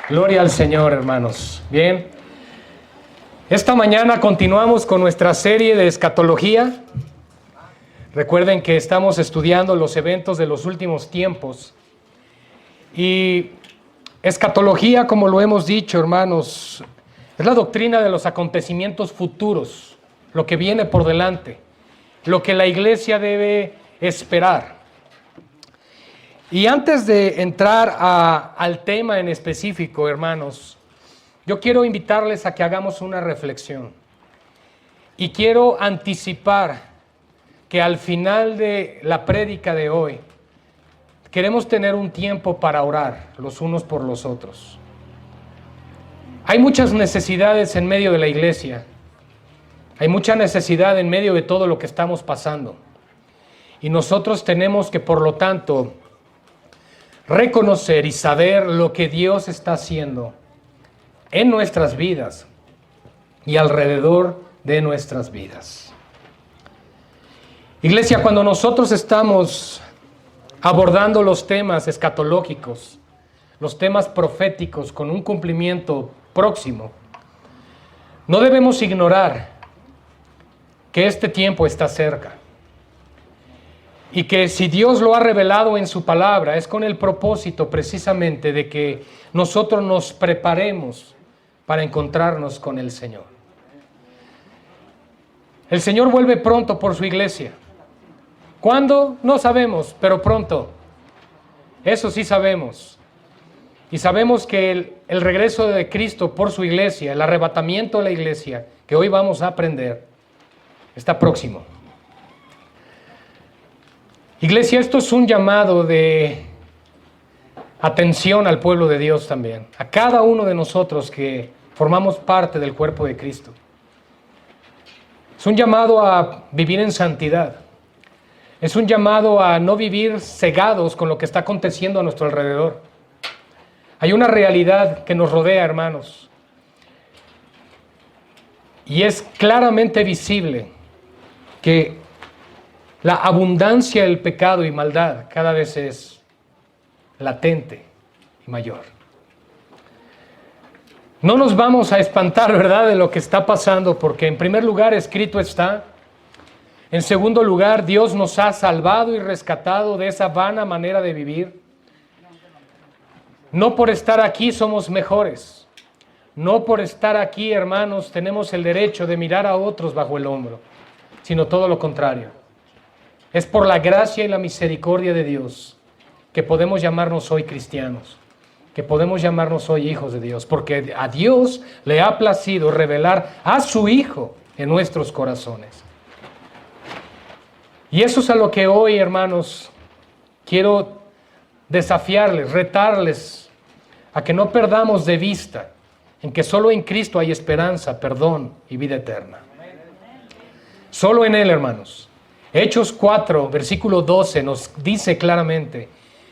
Gloria al Señor, hermanos. Bien, esta mañana continuamos con nuestra serie de escatología. Recuerden que estamos estudiando los eventos de los últimos tiempos. Y escatología, como lo hemos dicho, hermanos, es la doctrina de los acontecimientos futuros, lo que viene por delante, lo que la iglesia debe esperar. Y antes de entrar al tema en específico, hermanos, yo quiero invitarles a que hagamos una reflexión. Y quiero anticipar que al final de la prédica de hoy, queremos tener un tiempo para orar los unos por los otros. Hay muchas necesidades en medio de la iglesia. Hay mucha necesidad en medio de todo lo que estamos pasando. Y nosotros tenemos que, por lo tanto, reconocer y saber lo que Dios está haciendo en nuestras vidas y alrededor de nuestras vidas. Iglesia, cuando nosotros estamos abordando los temas escatológicos, los temas proféticos con un cumplimiento próximo, no debemos ignorar que este tiempo está cerca. Y que si Dios lo ha revelado en su palabra, es con el propósito precisamente de que nosotros nos preparemos para encontrarnos con el Señor. El Señor vuelve pronto por su iglesia. ¿Cuándo? No sabemos, pero pronto. Eso sí sabemos. Y sabemos que el regreso de Cristo por su iglesia, el arrebatamiento de la iglesia, que hoy vamos a aprender, está próximo. Iglesia, esto es un llamado de atención al pueblo de Dios también, a cada uno de nosotros que formamos parte del cuerpo de Cristo. Es un llamado a vivir en santidad. Es un llamado a no vivir cegados con lo que está aconteciendo a nuestro alrededor. Hay una realidad que nos rodea, hermanos, y es claramente visible que la abundancia del pecado y maldad cada vez es latente y mayor. No nos vamos a espantar, ¿verdad?, de lo que está pasando, porque en primer lugar escrito está. En segundo lugar, Dios nos ha salvado y rescatado de esa vana manera de vivir. No por estar aquí somos mejores. No por estar aquí, hermanos, tenemos el derecho de mirar a otros bajo el hombro, sino todo lo contrario. Es por la gracia y la misericordia de Dios que podemos llamarnos hoy cristianos, que podemos llamarnos hoy hijos de Dios, porque a Dios le ha placido revelar a su Hijo en nuestros corazones. Y eso es a lo que hoy, hermanos, quiero desafiarles, retarles, a que no perdamos de vista en que solo en Cristo hay esperanza, perdón y vida eterna. Solo en Él, hermanos. Hechos 4, versículo 12 nos dice claramente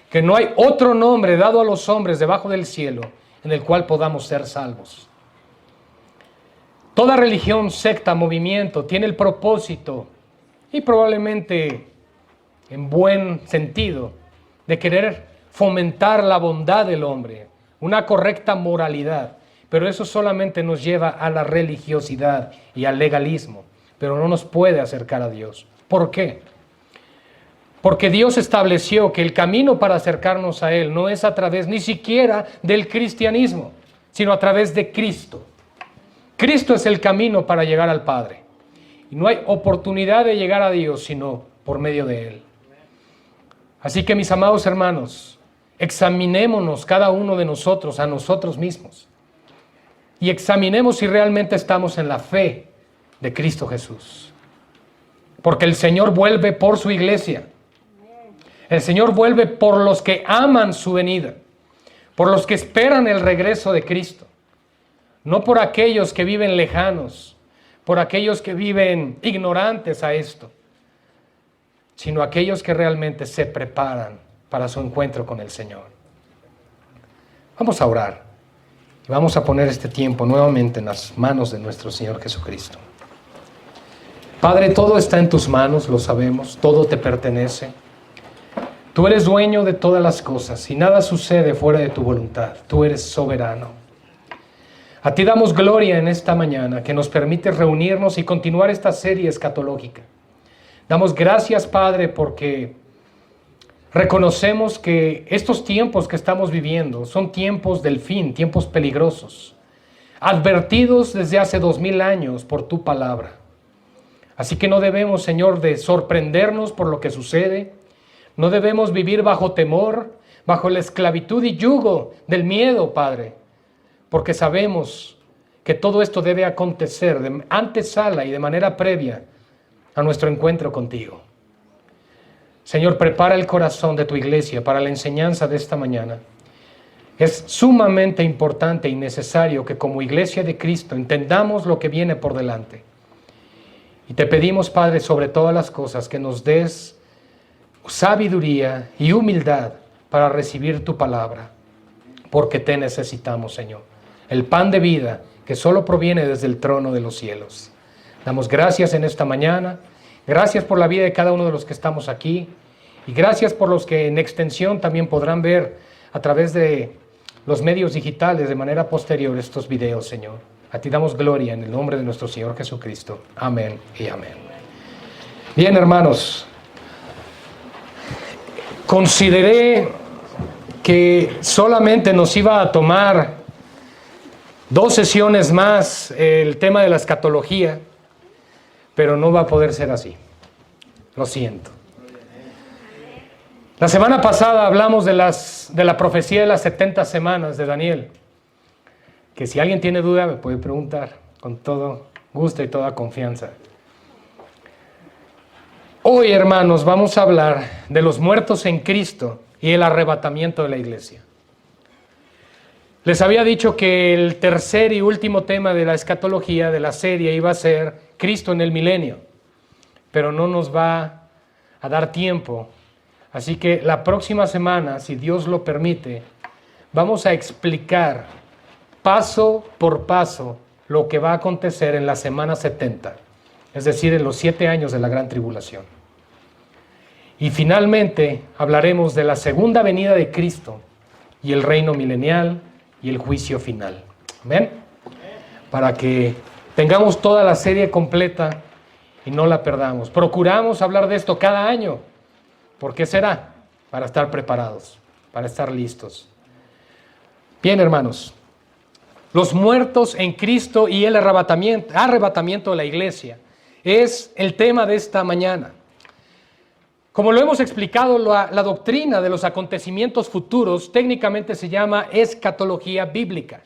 que no hay otro nombre dado a los hombres debajo del cielo en el cual podamos ser salvos. Toda religión, secta, movimiento tiene el propósito, y probablemente en buen sentido, de querer fomentar la bondad del hombre, una correcta moralidad, pero eso solamente nos lleva a la religiosidad y al legalismo, pero no nos puede acercar a Dios. ¿Por qué? Porque Dios estableció que el camino para acercarnos a Él no es a través ni siquiera del cristianismo, sino a través de Cristo. Cristo es el camino para llegar al Padre. Y no hay oportunidad de llegar a Dios sino por medio de Él. Así que, mis amados hermanos, examinémonos cada uno de nosotros a nosotros mismos. Y examinemos si realmente estamos en la fe de Cristo Jesús. Porque el Señor vuelve por su iglesia. El Señor vuelve por los que aman su venida, por los que esperan el regreso de Cristo. no por aquellos que viven lejanos, por aquellos que viven ignorantes a esto, sino aquellos que realmente se preparan para su encuentro con el Señor. Vamos a orar y vamos a poner este tiempo nuevamente en las manos de nuestro Señor Jesucristo. Padre, todo está en tus manos, lo sabemos, todo te pertenece. Tú eres dueño de todas las cosas y nada sucede fuera de tu voluntad. Tú eres soberano. A ti damos gloria en esta mañana que nos permite reunirnos y continuar esta serie escatológica. Damos gracias, Padre, porque reconocemos que estos tiempos que estamos viviendo son tiempos del fin, tiempos peligrosos, advertidos desde hace 2000 años por tu palabra. Así que no debemos, Señor, de sorprendernos por lo que sucede. No debemos vivir bajo temor, bajo la esclavitud y yugo del miedo, Padre, porque sabemos que todo esto debe acontecer de antesala y de manera previa a nuestro encuentro contigo. Señor, prepara el corazón de tu iglesia para la enseñanza de esta mañana. Es sumamente importante y necesario que como iglesia de Cristo entendamos lo que viene por delante. Y te pedimos, Padre, sobre todas las cosas, que nos des sabiduría y humildad para recibir tu palabra, porque te necesitamos, Señor. El pan de vida que solo proviene desde el trono de los cielos. Damos gracias en esta mañana, gracias por la vida de cada uno de los que estamos aquí, y gracias por los que en extensión también podrán ver a través de los medios digitales de manera posterior estos videos, Señor. A ti damos gloria en el nombre de nuestro Señor Jesucristo. Amén y amén. Bien, hermanos, consideré que solamente nos iba a tomar 2 sesiones más el tema de la escatología, pero no va a poder ser así. Lo siento. La semana pasada hablamos de la profecía de las 70 semanas de Daniel, que si alguien tiene duda me puede preguntar con todo gusto y toda confianza. Hoy, hermanos, vamos a hablar de los muertos en Cristo y el arrebatamiento de la iglesia. Les había dicho que el tercer y último tema de la escatología de la serie iba a ser Cristo en el milenio, pero no nos va a dar tiempo. Así que la próxima semana, si Dios lo permite, vamos a explicar paso por paso lo que va a acontecer en la semana 70, es decir, en los 7 años de la gran tribulación. Y finalmente hablaremos de la segunda venida de Cristo y el reino milenial y el juicio final. ¿Amén? Para que tengamos toda la serie completa y no la perdamos. Procuramos hablar de esto cada año. ¿Por qué será? Para estar preparados, para estar listos. Bien, hermanos. Los muertos en Cristo y el arrebatamiento de la iglesia es el tema de esta mañana. Como lo hemos explicado, la doctrina de los acontecimientos futuros técnicamente se llama escatología bíblica.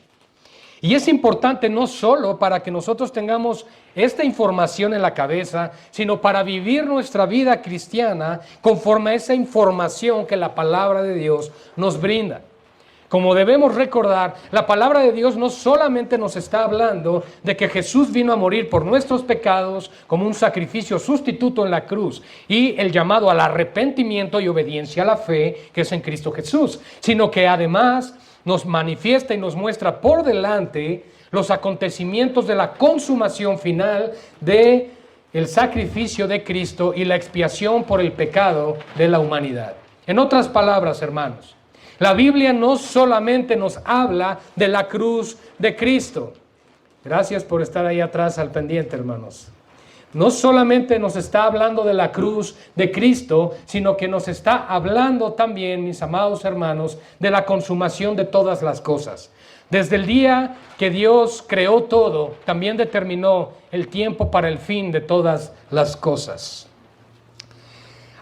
Y es importante no solo para que nosotros tengamos esta información en la cabeza, sino para vivir nuestra vida cristiana conforme a esa información que la palabra de Dios nos brinda. Como debemos recordar, la palabra de Dios no solamente nos está hablando de que Jesús vino a morir por nuestros pecados como un sacrificio sustituto en la cruz y el llamado al arrepentimiento y obediencia a la fe que es en Cristo Jesús, sino que además nos manifiesta y nos muestra por delante los acontecimientos de la consumación final de el sacrificio de Cristo y la expiación por el pecado de la humanidad. En otras palabras, hermanos, la Biblia no solamente nos habla de la cruz de Cristo. Gracias por estar ahí atrás al pendiente, hermanos. No solamente nos está hablando de la cruz de Cristo, sino que nos está hablando también, mis amados hermanos, de la consumación de todas las cosas. Desde el día que Dios creó todo, también determinó el tiempo para el fin de todas las cosas.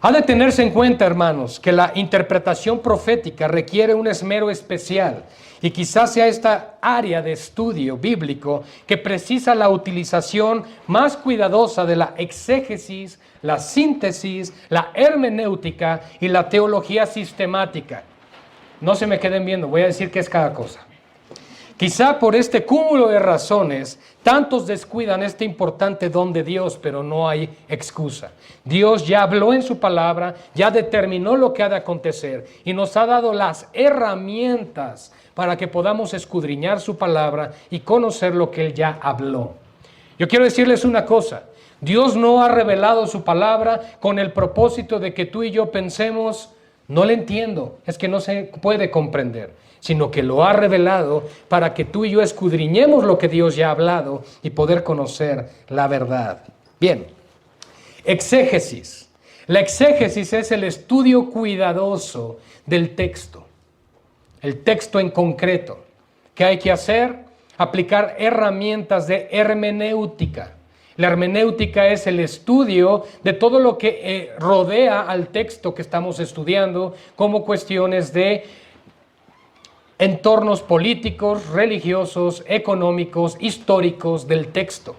Ha de tenerse en cuenta, hermanos, que la interpretación profética requiere un esmero especial y quizás sea esta área de estudio bíblico que precisa la utilización más cuidadosa de la exégesis, la síntesis, la hermenéutica y la teología sistemática. No se me queden viendo, voy a decir qué es cada cosa. Quizá por este cúmulo de razones, tantos descuidan este importante don de Dios, pero no hay excusa. Dios ya habló en su palabra, ya determinó lo que ha de acontecer y nos ha dado las herramientas para que podamos escudriñar su palabra y conocer lo que Él ya habló. Yo quiero decirles una cosa, Dios no ha revelado su palabra con el propósito de que tú y yo pensemos, no le entiendo, es que no se puede comprender, sino que lo ha revelado para que tú y yo escudriñemos lo que Dios ya ha hablado y poder conocer la verdad. Bien, exégesis. La exégesis es el estudio cuidadoso del texto, el texto en concreto. ¿Qué hay que hacer? Aplicar herramientas de hermenéutica. La hermenéutica es el estudio de todo lo que rodea al texto que estamos estudiando, como cuestiones de entornos políticos, religiosos, económicos, históricos del texto.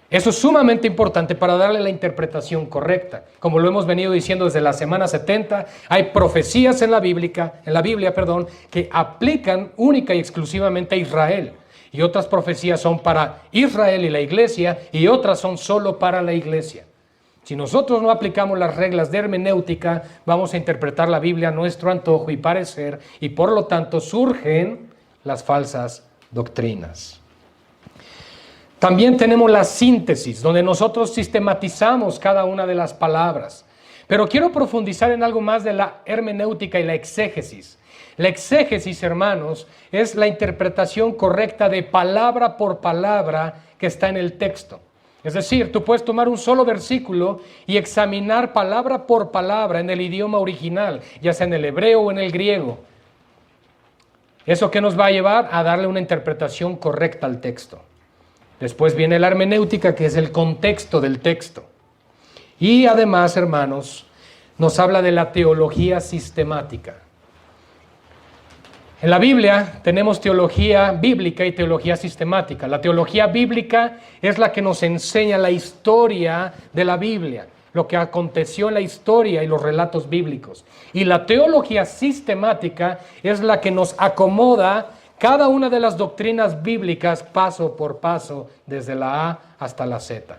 Eso es sumamente importante para darle la interpretación correcta. Como lo hemos venido diciendo desde la semana 70, hay profecías en la Biblia, que aplican única y exclusivamente a Israel. Y otras profecías son para Israel y la iglesia, y otras son solo para la iglesia. Si nosotros no aplicamos las reglas de hermenéutica, vamos a interpretar la Biblia a nuestro antojo y parecer, y por lo tanto surgen las falsas doctrinas. También tenemos la síntesis, donde nosotros sistematizamos cada una de las palabras. Pero quiero profundizar en algo más de la hermenéutica y la exégesis. La exégesis, hermanos, es la interpretación correcta de palabra por palabra que está en el texto. Es decir, tú puedes tomar un solo versículo y examinar palabra por palabra en el idioma original, ya sea en el hebreo o en el griego. ¿Eso qué nos va a llevar? A darle una interpretación correcta al texto. Después viene la hermenéutica, que es el contexto del texto. Y además, hermanos, nos habla de la teología sistemática. En la Biblia tenemos teología bíblica y teología sistemática. La teología bíblica es la que nos enseña la historia de la Biblia, lo que aconteció en la historia y los relatos bíblicos. Y la teología sistemática es la que nos acomoda cada una de las doctrinas bíblicas paso por paso, desde la A hasta la Z.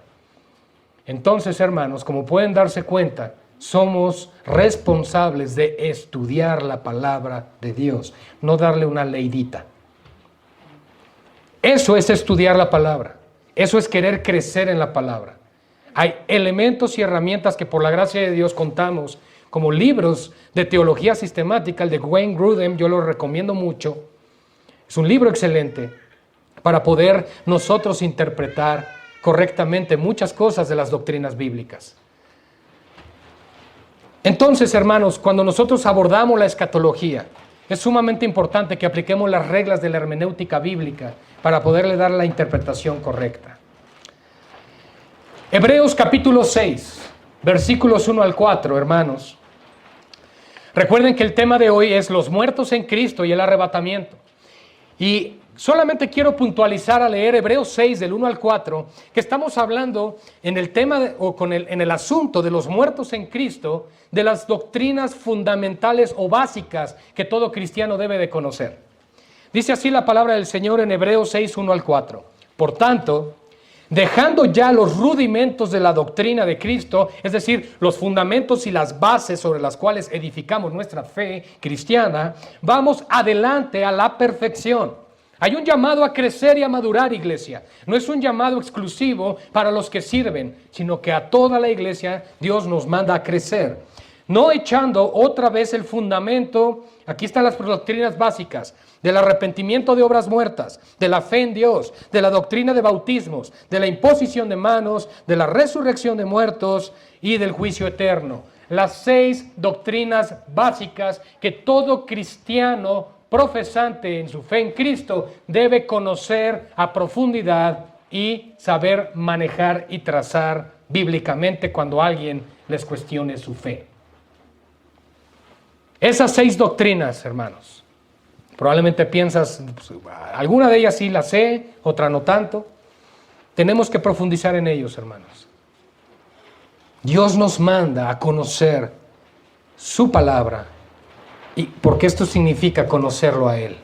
Entonces, hermanos, como pueden darse cuenta, somos responsables de estudiar la palabra de Dios, no darle una leidita. Eso es estudiar la palabra, eso es querer crecer en la palabra. Hay elementos y herramientas que por la gracia de Dios contamos, como libros de teología sistemática, el de Wayne Grudem, yo lo recomiendo mucho. Es un libro excelente para poder nosotros interpretar correctamente muchas cosas de las doctrinas bíblicas. Entonces, hermanos, cuando nosotros abordamos la escatología, es sumamente importante que apliquemos las reglas de la hermenéutica bíblica para poderle dar la interpretación correcta. Hebreos capítulo 6, versículos 1 al 4, hermanos. Recuerden que el tema de hoy es los muertos en Cristo y el arrebatamiento. Y solamente quiero puntualizar al leer Hebreos 6 del 1 al 4 que estamos hablando en el tema en el asunto de los muertos en Cristo, de las doctrinas fundamentales o básicas que todo cristiano debe de conocer. Dice así la palabra del Señor en Hebreos 6, 1 al 4. Por tanto, dejando ya los rudimentos de la doctrina de Cristo, es decir, los fundamentos y las bases sobre las cuales edificamos nuestra fe cristiana, vamos adelante a la perfección. Hay un llamado a crecer y a madurar, iglesia. No es un llamado exclusivo para los que sirven, sino que a toda la iglesia Dios nos manda a crecer. No echando otra vez el fundamento, aquí están las doctrinas básicas, del arrepentimiento de obras muertas, de la fe en Dios, de la doctrina de bautismos, de la imposición de manos, de la resurrección de muertos y del juicio eterno. Las 6 doctrinas básicas que todo cristiano profesante en su fe en Cristo debe conocer a profundidad y saber manejar y trazar bíblicamente cuando alguien les cuestione su fe. Esas 6 doctrinas, hermanos, probablemente piensas, pues, alguna de ellas sí la sé, otra no tanto. Tenemos que profundizar en ellos, hermanos. Dios nos manda a conocer su palabra, y porque esto significa conocerlo a Él.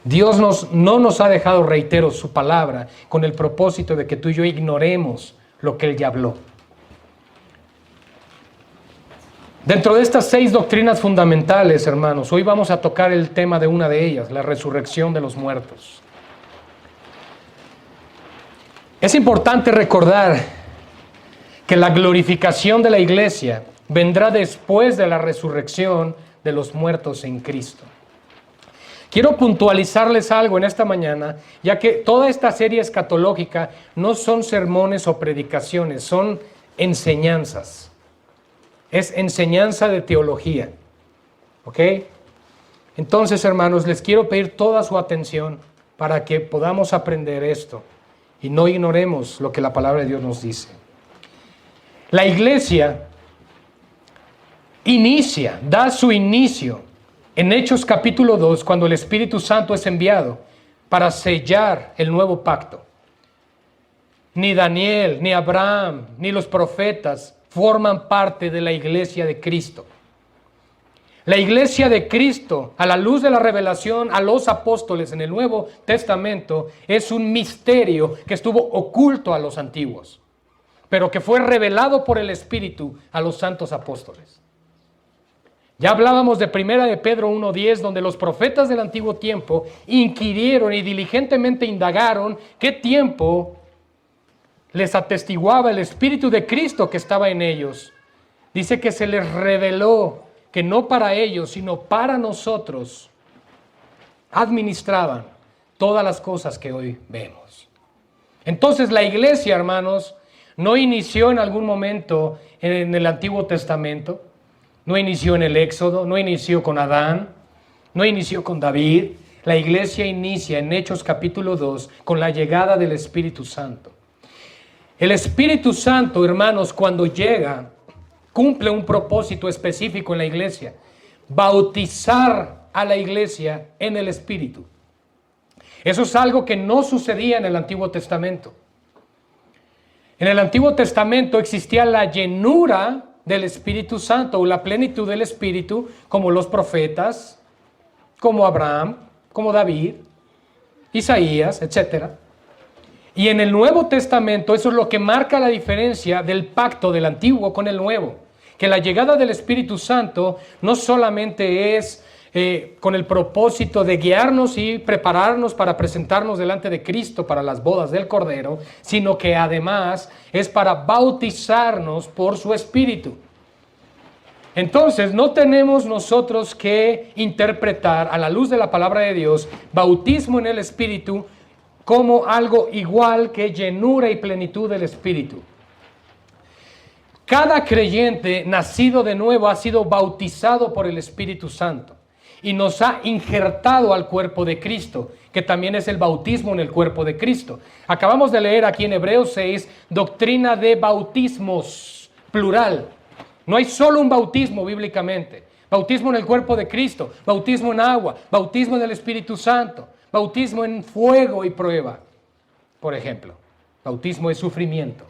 Dios no nos ha dejado, reitero, su palabra con el propósito de que tú y yo ignoremos lo que Él ya habló. Dentro de estas 6 doctrinas fundamentales, hermanos, hoy vamos a tocar el tema de una de ellas, la resurrección de los muertos. Es importante recordar que la glorificación de la iglesia vendrá después de la resurrección de los muertos en Cristo. Quiero puntualizarles algo en esta mañana, ya que toda esta serie escatológica no son sermones o predicaciones, son enseñanzas. Es enseñanza de teología. ¿Ok? Entonces, hermanos, les quiero pedir toda su atención para que podamos aprender esto y no ignoremos lo que la palabra de Dios nos dice. La iglesia da su inicio en Hechos capítulo 2, cuando el Espíritu Santo es enviado para sellar el nuevo pacto. Ni Daniel, ni Abraham, ni los profetas forman parte de la iglesia de Cristo. La iglesia de Cristo, a la luz de la revelación a los apóstoles en el Nuevo Testamento, es un misterio que estuvo oculto a los antiguos, pero que fue revelado por el Espíritu a los santos apóstoles. Ya hablábamos de 1 de Pedro 1:10, donde los profetas del antiguo tiempo inquirieron y diligentemente indagaron qué tiempo les atestiguaba el Espíritu de Cristo que estaba en ellos. Dice que se les reveló que no para ellos, sino para nosotros, administraban todas las cosas que hoy vemos. Entonces la iglesia, hermanos, no inició en algún momento en el Antiguo Testamento, no inició en el Éxodo, no inició con Adán, no inició con David. La iglesia inicia en Hechos capítulo 2 con la llegada del Espíritu Santo. El Espíritu Santo, hermanos, cuando llega, cumple un propósito específico en la iglesia: bautizar a la iglesia en el Espíritu. Eso es algo que no sucedía en el Antiguo Testamento. En el Antiguo Testamento existía la llenura del Espíritu Santo o la plenitud del Espíritu, como los profetas, como Abraham, como David, Isaías, etc. Y en el Nuevo Testamento eso es lo que marca la diferencia del pacto del Antiguo con el Nuevo, que la llegada del Espíritu Santo no solamente es con el propósito de guiarnos y prepararnos para presentarnos delante de Cristo para las bodas del Cordero, sino que además es para bautizarnos por su Espíritu. Entonces, no tenemos nosotros que interpretar a la luz de la palabra de Dios bautismo en el Espíritu como algo igual que llenura y plenitud del Espíritu. Cada creyente nacido de nuevo ha sido bautizado por el Espíritu Santo y nos ha injertado al cuerpo de Cristo, que también es el bautismo en el cuerpo de Cristo. Acabamos de leer aquí en Hebreos 6, doctrina de bautismos, plural. No hay solo un bautismo bíblicamente. Bautismo en el cuerpo de Cristo, bautismo en agua, bautismo en el Espíritu Santo, bautismo en fuego y prueba, por ejemplo. Bautismo es sufrimiento.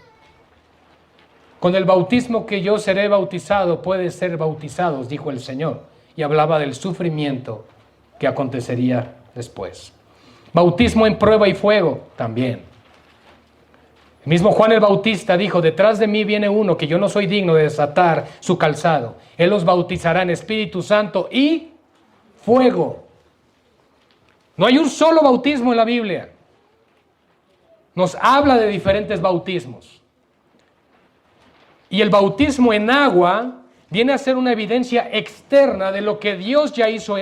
Con el bautismo que yo seré bautizado, pueden ser bautizados, dijo el Señor. Y hablaba del sufrimiento que acontecería después. Bautismo en prueba y fuego, también. El mismo Juan el Bautista dijo: detrás de mí viene uno que yo no soy digno de desatar su calzado. Él los bautizará en Espíritu Santo y fuego. No hay un solo bautismo en la Biblia. Nos habla de diferentes bautismos. Y el bautismo en agua viene a ser una evidencia externa de lo que Dios ya hizo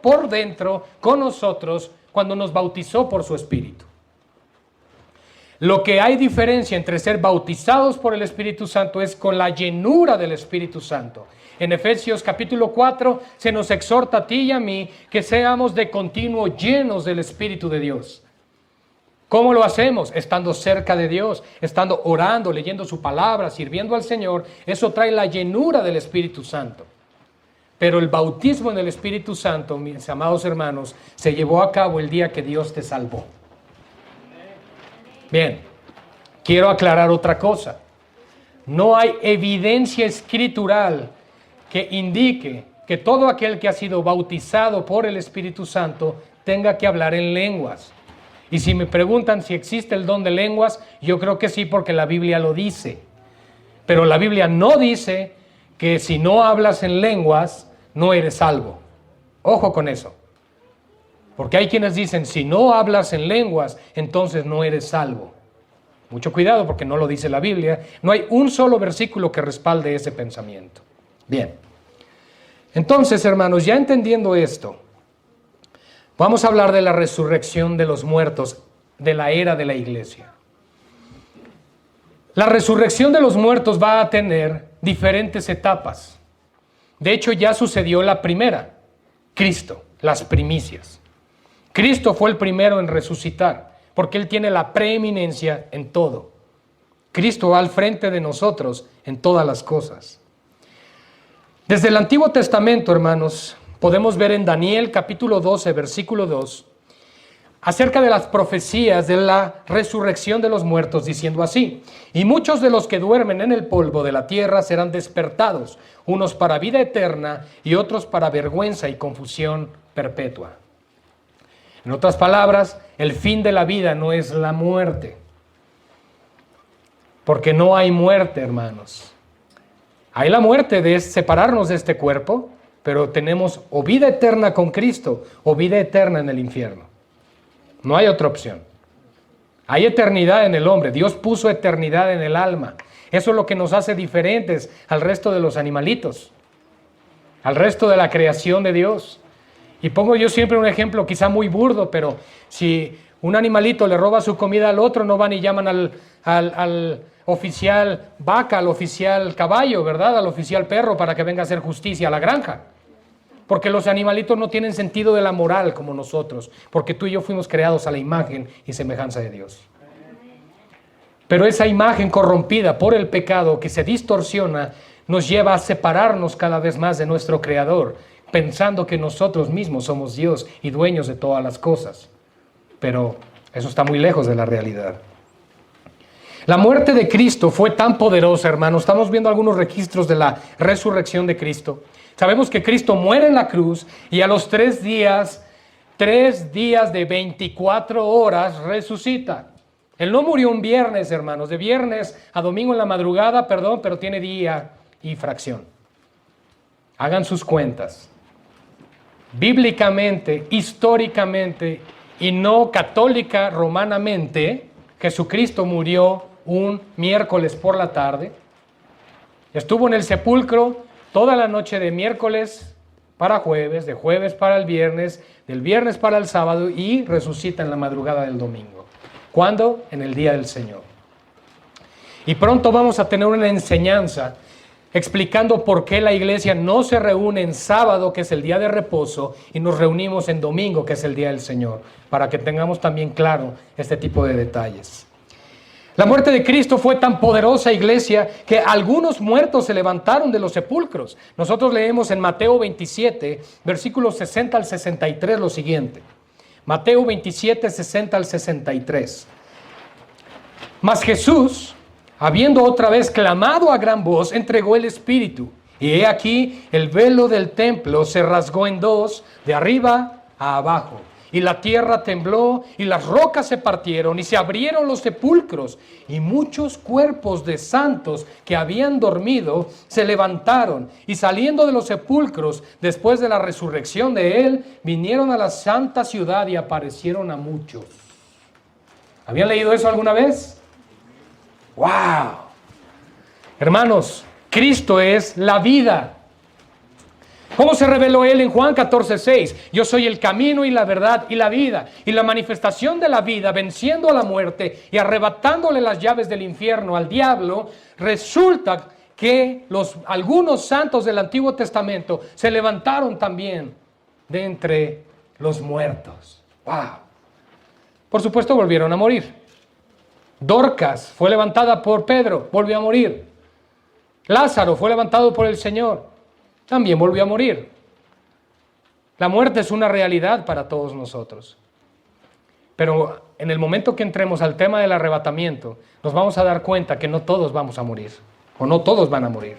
por dentro con nosotros cuando nos bautizó por su Espíritu. Lo que hay diferencia entre ser bautizados por el Espíritu Santo es con la llenura del Espíritu Santo. En Efesios capítulo 4 se nos exhorta a ti y a mí que seamos de continuo llenos del Espíritu de Dios. ¿Cómo lo hacemos? Estando cerca de Dios, estando orando, leyendo su palabra, sirviendo al Señor. Eso trae la llenura del Espíritu Santo. Pero el bautismo en el Espíritu Santo, mis amados hermanos, se llevó a cabo el día que Dios te salvó. Bien, quiero aclarar otra cosa. No hay evidencia escritural que indique que todo aquel que ha sido bautizado por el Espíritu Santo tenga que hablar en lenguas. Y si me preguntan si existe el don de lenguas, yo creo que sí, porque la Biblia lo dice. Pero la Biblia no dice que si no hablas en lenguas, no eres salvo. Ojo con eso. Porque hay quienes dicen, si no hablas en lenguas, entonces no eres salvo. Mucho cuidado, porque no lo dice la Biblia. No hay un solo versículo que respalde ese pensamiento. Bien. Entonces, hermanos, ya entendiendo esto, vamos a hablar de la resurrección de los muertos de la era de la iglesia. La resurrección de los muertos va a tener diferentes etapas. De hecho, ya sucedió la primera, Cristo, las primicias. Cristo fue el primero en resucitar, porque Él tiene la preeminencia en todo. Cristo va al frente de nosotros en todas las cosas. Desde el Antiguo Testamento, hermanos, podemos ver en Daniel capítulo 12, versículo 2, acerca de las profecías de la resurrección de los muertos, diciendo así: y muchos de los que duermen en el polvo de la tierra serán despertados, unos para vida eterna y otros para vergüenza y confusión perpetua. En otras palabras, el fin de la vida no es la muerte, porque no hay muerte, hermanos. Hay la muerte de separarnos de este cuerpo, pero tenemos o vida eterna con Cristo o vida eterna en el infierno. No hay otra opción. Hay eternidad en el hombre. Dios puso eternidad en el alma. Eso es lo que nos hace diferentes al resto de los animalitos, al resto de la creación de Dios. Y pongo yo siempre un ejemplo quizá muy burdo, pero si un animalito le roba su comida al otro, no van y llaman al oficial vaca, al oficial caballo, ¿verdad? Al oficial perro para que venga a hacer justicia a la granja. Porque los animalitos no tienen sentido de la moral como nosotros, porque tú y yo fuimos creados a la imagen y semejanza de Dios. Pero esa imagen corrompida por el pecado que se distorsiona nos lleva a separarnos cada vez más de nuestro Creador, pensando que nosotros mismos somos Dios y dueños de todas las cosas. Pero eso está muy lejos de la realidad. La muerte de Cristo fue tan poderosa, hermanos. Estamos viendo algunos registros de la resurrección de Cristo. Sabemos que Cristo muere en la cruz y a los 3 días de 24 horas resucita. Él no murió un viernes, hermanos, de viernes a domingo en la madrugada, pero tiene día y fracción. Hagan sus cuentas. Bíblicamente, históricamente y no católica romanamente, Jesucristo murió un miércoles por la tarde. Estuvo en el sepulcro toda la noche de miércoles para jueves, de jueves para el viernes, del viernes para el sábado y resucita en la madrugada del domingo. ¿Cuándo? En el día del Señor. Y pronto vamos a tener una enseñanza explicando por qué la iglesia no se reúne en sábado, que es el día de reposo, y nos reunimos en domingo, que es el día del Señor, para que tengamos también claro este tipo de detalles. La muerte de Cristo fue tan poderosa, iglesia, que algunos muertos se levantaron de los sepulcros. Nosotros leemos en Mateo 27, versículos 60 al 63 lo siguiente. Mateo 27, 60 al 63. Mas Jesús, habiendo otra vez clamado a gran voz, entregó el Espíritu. Y he aquí, el velo del templo se rasgó en dos, de arriba a abajo. Y la tierra tembló, y las rocas se partieron, y se abrieron los sepulcros. Y muchos cuerpos de santos que habían dormido se levantaron, y saliendo de los sepulcros, después de la resurrección de él, vinieron a la santa ciudad y aparecieron a muchos. ¿Habían leído eso alguna vez? ¡Wow! Hermanos, Cristo es la vida. ¿Cómo se reveló Él en Juan 14:6? Yo soy el camino y la verdad y la vida. Y la manifestación de la vida, venciendo a la muerte y arrebatándole las llaves del infierno al diablo, resulta que algunos santos del Antiguo Testamento se levantaron también de entre los muertos. ¡Wow! Por supuesto volvieron a morir. Dorcas fue levantada por Pedro, volvió a morir. Lázaro fue levantado por el Señor, también volvió a morir. La muerte es una realidad para todos nosotros. Pero en el momento que entremos al tema del arrebatamiento, nos vamos a dar cuenta que no todos vamos a morir, o no todos van a morir.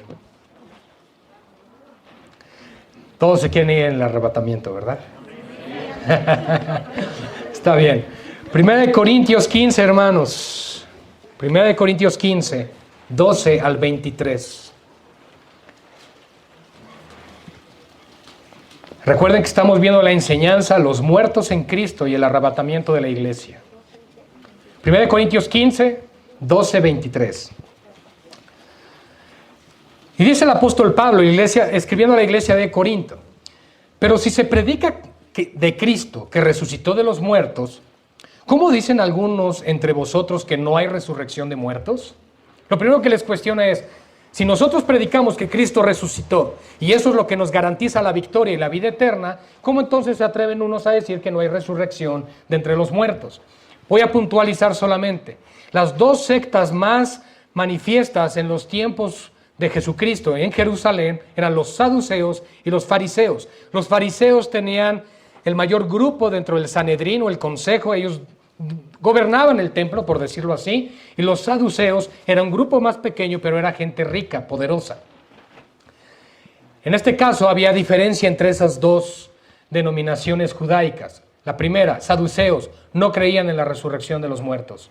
Todos se quieren ir en el arrebatamiento, ¿verdad? Está bien. 1 Corintios 15, hermanos. 1 Corintios 15, 12 al 23. Recuerden que estamos viendo la enseñanza, los muertos en Cristo y el arrebatamiento de la iglesia. 1 Corintios 15, 12, 23. Y dice el apóstol Pablo, escribiendo a la iglesia de Corinto: pero si se predica de Cristo, que resucitó de los muertos, ¿cómo dicen algunos entre vosotros que no hay resurrección de muertos? Lo primero que les cuestiona es, si nosotros predicamos que Cristo resucitó, y eso es lo que nos garantiza la victoria y la vida eterna, ¿cómo entonces se atreven unos a decir que no hay resurrección de entre los muertos? Voy a puntualizar solamente. Las dos sectas más manifiestas en los tiempos de Jesucristo en Jerusalén eran los saduceos y los fariseos. Los fariseos tenían el mayor grupo dentro del Sanedrín o el consejo, ellos gobernaban el templo, por decirlo así, y los saduceos eran un grupo más pequeño, pero era gente rica, poderosa. En este caso había diferencia entre esas dos denominaciones judaicas. La primera, saduceos, no creían en la resurrección de los muertos.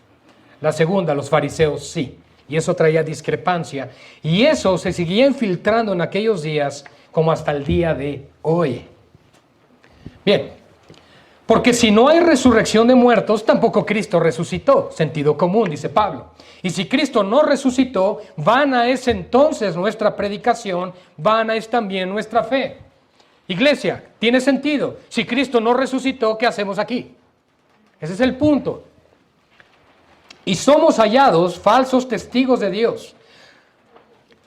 La segunda, los fariseos, sí. Y eso traía discrepancia. Y eso se seguía infiltrando en aquellos días como hasta el día de hoy. Bien, porque si no hay resurrección de muertos, tampoco Cristo resucitó. Sentido común, dice Pablo. Y si Cristo no resucitó, vana es entonces nuestra predicación, vana es también nuestra fe. Iglesia, tiene sentido. Si Cristo no resucitó, ¿qué hacemos aquí? Ese es el punto. Y somos hallados falsos testigos de Dios,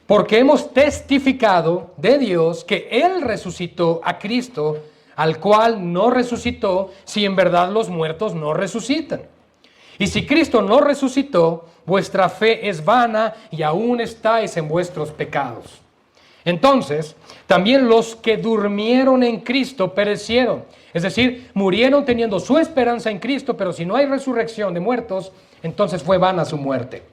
porque hemos testificado de Dios que Él resucitó a Cristo, al cual no resucitó, si en verdad los muertos no resucitan. Y si Cristo no resucitó, vuestra fe es vana y aún estáis en vuestros pecados. Entonces, también los que durmieron en Cristo perecieron. Es decir, murieron teniendo su esperanza en Cristo, pero si no hay resurrección de muertos, entonces fue vana su muerte.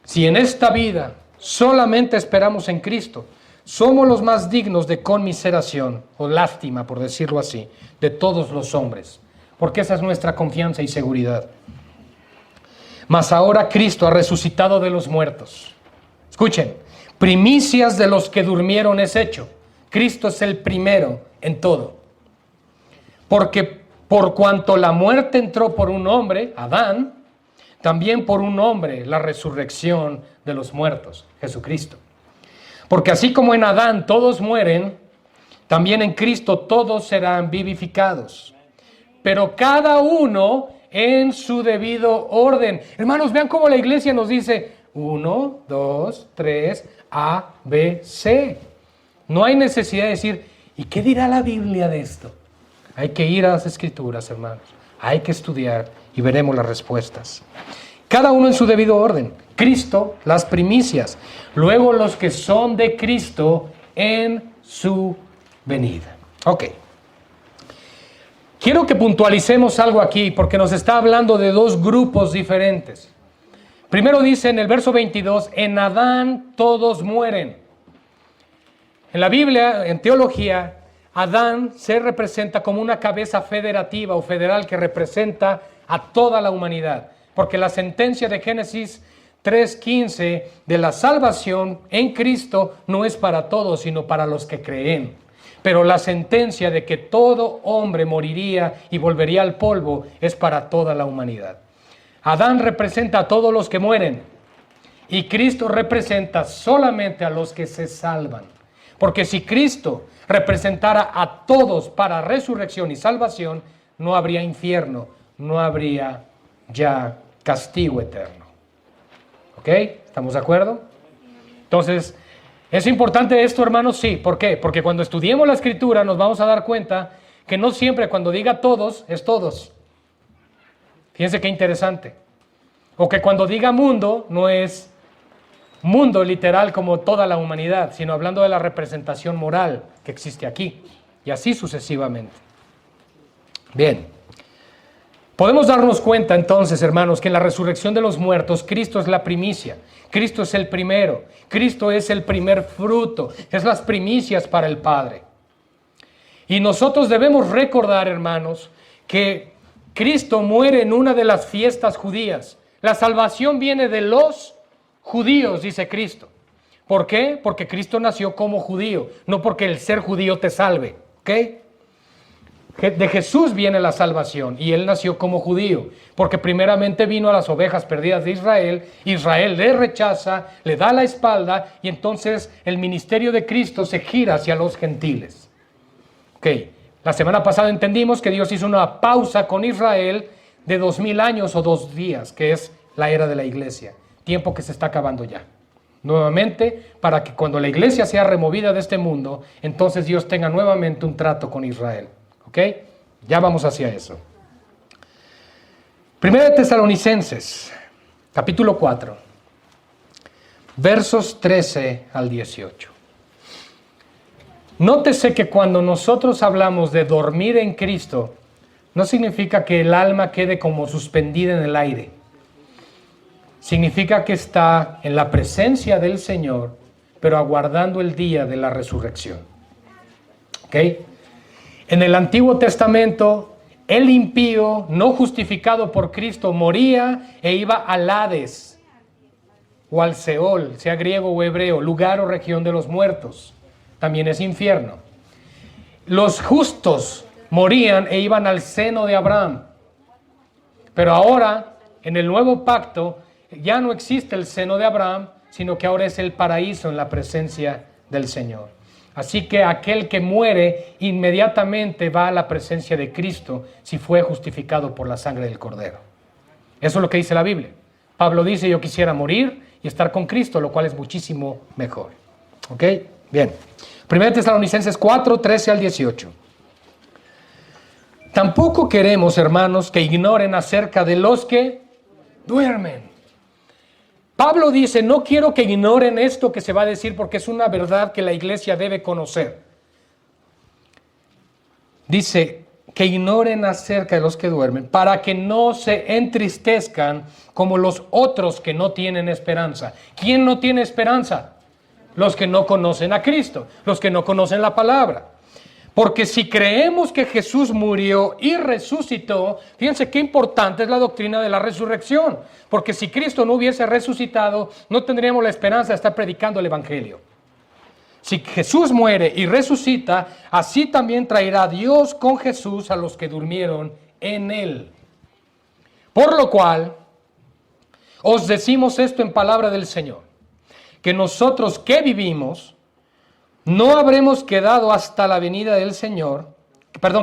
Si en esta vida solamente esperamos en Cristo, somos los más dignos de conmiseración, o lástima, por decirlo así, de todos los hombres, porque esa es nuestra confianza y seguridad. Mas ahora Cristo ha resucitado de los muertos. Escuchen, primicias de los que durmieron es hecho. Cristo es el primero en todo. Porque por cuanto la muerte entró por un hombre, Adán, también por un hombre la resurrección de los muertos, Jesucristo. Porque así como en Adán todos mueren, también en Cristo todos serán vivificados. Pero cada uno en su debido orden. Hermanos, vean cómo la iglesia nos dice 1, 2, 3, A, B, C. No hay necesidad de decir, ¿y qué dirá la Biblia de esto? Hay que ir a las Escrituras, hermanos. Hay que estudiar y veremos las respuestas. Cada uno en su debido orden. Cristo, las primicias. Luego los que son de Cristo en su venida. Ok. Quiero que puntualicemos algo aquí porque nos está hablando de dos grupos diferentes. Primero dice en el verso 22, en Adán todos mueren. En la Biblia, en teología, Adán se representa como una cabeza federativa o federal que representa a toda la humanidad. Porque la sentencia de Génesis 3:15 de la salvación en Cristo no es para todos, sino para los que creen. Pero la sentencia de que todo hombre moriría y volvería al polvo es para toda la humanidad. Adán representa a todos los que mueren y Cristo representa solamente a los que se salvan. Porque si Cristo representara a todos para resurrección y salvación, no habría infierno, no habría ya castigo eterno. ¿Ok? ¿Estamos de acuerdo? Entonces, ¿es importante esto, hermanos? Sí. ¿Por qué? Porque cuando estudiemos la Escritura nos vamos a dar cuenta que no siempre cuando diga todos, es todos. Fíjense qué interesante. O que cuando diga mundo, no es mundo literal como toda la humanidad, sino hablando de la representación moral que existe aquí. Y así sucesivamente. Bien. Podemos darnos cuenta entonces, hermanos, que en la resurrección de los muertos, Cristo es la primicia. Cristo es el primero. Cristo es el primer fruto. Es las primicias para el Padre. Y nosotros debemos recordar, hermanos, que Cristo muere en una de las fiestas judías. La salvación viene de los judíos, dice Cristo. ¿Por qué? Porque Cristo nació como judío, no porque el ser judío te salve. ¿Ok? De Jesús viene la salvación y Él nació como judío, porque primeramente vino a las ovejas perdidas de Israel. Israel le rechaza, le da la espalda y entonces el ministerio de Cristo se gira hacia los gentiles. Ok, la semana pasada entendimos que Dios hizo una pausa con Israel de 2000 años o 2 días, que es la era de la iglesia, tiempo que se está acabando ya. Nuevamente, para que cuando la iglesia sea removida de este mundo, entonces Dios tenga nuevamente un trato con Israel. ¿Ok? Ya vamos hacia eso. Primera de Tesalonicenses, capítulo 4, versos 13 al 18. Nótese que cuando nosotros hablamos de dormir en Cristo, no significa que el alma quede como suspendida en el aire. Significa que está en la presencia del Señor, pero aguardando el día de la resurrección. ¿Ok? En el Antiguo Testamento, el impío, no justificado por Cristo, moría e iba al Hades o al Seol, sea griego o hebreo, lugar o región de los muertos. También es infierno. Los justos morían e iban al seno de Abraham. Pero ahora, en el nuevo pacto, ya no existe el seno de Abraham, sino que ahora es el paraíso en la presencia del Señor. Así que aquel que muere inmediatamente va a la presencia de Cristo si fue justificado por la sangre del Cordero. Eso es lo que dice la Biblia. Pablo dice: yo quisiera morir y estar con Cristo, lo cual es muchísimo mejor. ¿Ok? Bien. 1 Tesalonicenses 4, 13 al 18. Tampoco queremos, hermanos, que ignoren acerca de los que duermen. Pablo dice: no quiero que ignoren esto que se va a decir, porque es una verdad que la iglesia debe conocer. Dice que ignoren acerca de los que duermen, para que no se entristezcan como los otros que no tienen esperanza. ¿Quién no tiene esperanza? Los que no conocen a Cristo, los que no conocen la palabra. Porque si creemos que Jesús murió y resucitó, fíjense qué importante es la doctrina de la resurrección. Porque si Cristo no hubiese resucitado, no tendríamos la esperanza de estar predicando el Evangelio. Si Jesús muere y resucita, así también traerá Dios con Jesús a los que durmieron en Él. Por lo cual, os decimos esto en palabra del Señor, que nosotros que vivimos, no habremos quedado hasta la venida del Señor,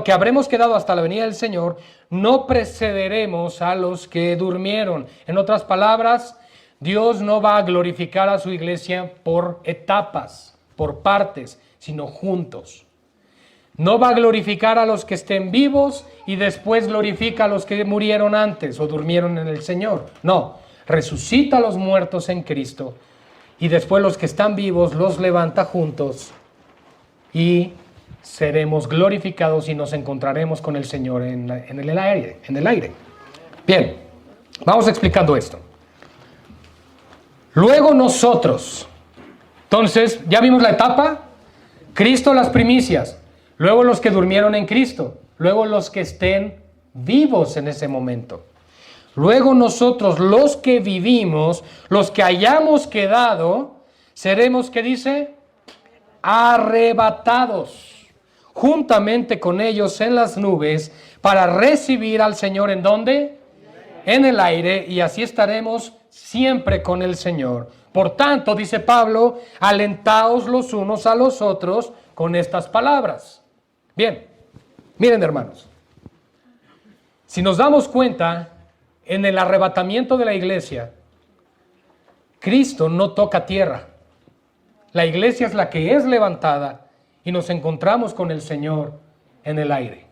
que habremos quedado hasta la venida del Señor, no precederemos a los que durmieron. En otras palabras, Dios no va a glorificar a su iglesia por etapas, por partes, sino juntos. No va a glorificar a los que estén vivos y después glorifica a los que murieron antes o durmieron en el Señor. No, resucita a los muertos en Cristo y después los que están vivos los levanta juntos y seremos glorificados y nos encontraremos con el Señor en el aire. Bien, vamos explicando esto. Luego nosotros, entonces ya vimos la etapa, Cristo las primicias, luego los que durmieron en Cristo, luego los que estén vivos en ese momento. Luego nosotros, los que vivimos, los que hayamos quedado, seremos, ¿qué dice? Arrebatados, juntamente con ellos en las nubes, para recibir al Señor, ¿en dónde? En el aire, y así estaremos siempre con el Señor. Por tanto, dice Pablo, alentaos los unos a los otros con estas palabras. Bien, miren, hermanos, si nos damos cuenta, en el arrebatamiento de la iglesia, Cristo no toca tierra. La iglesia es la que es levantada y nos encontramos con el Señor en el aire.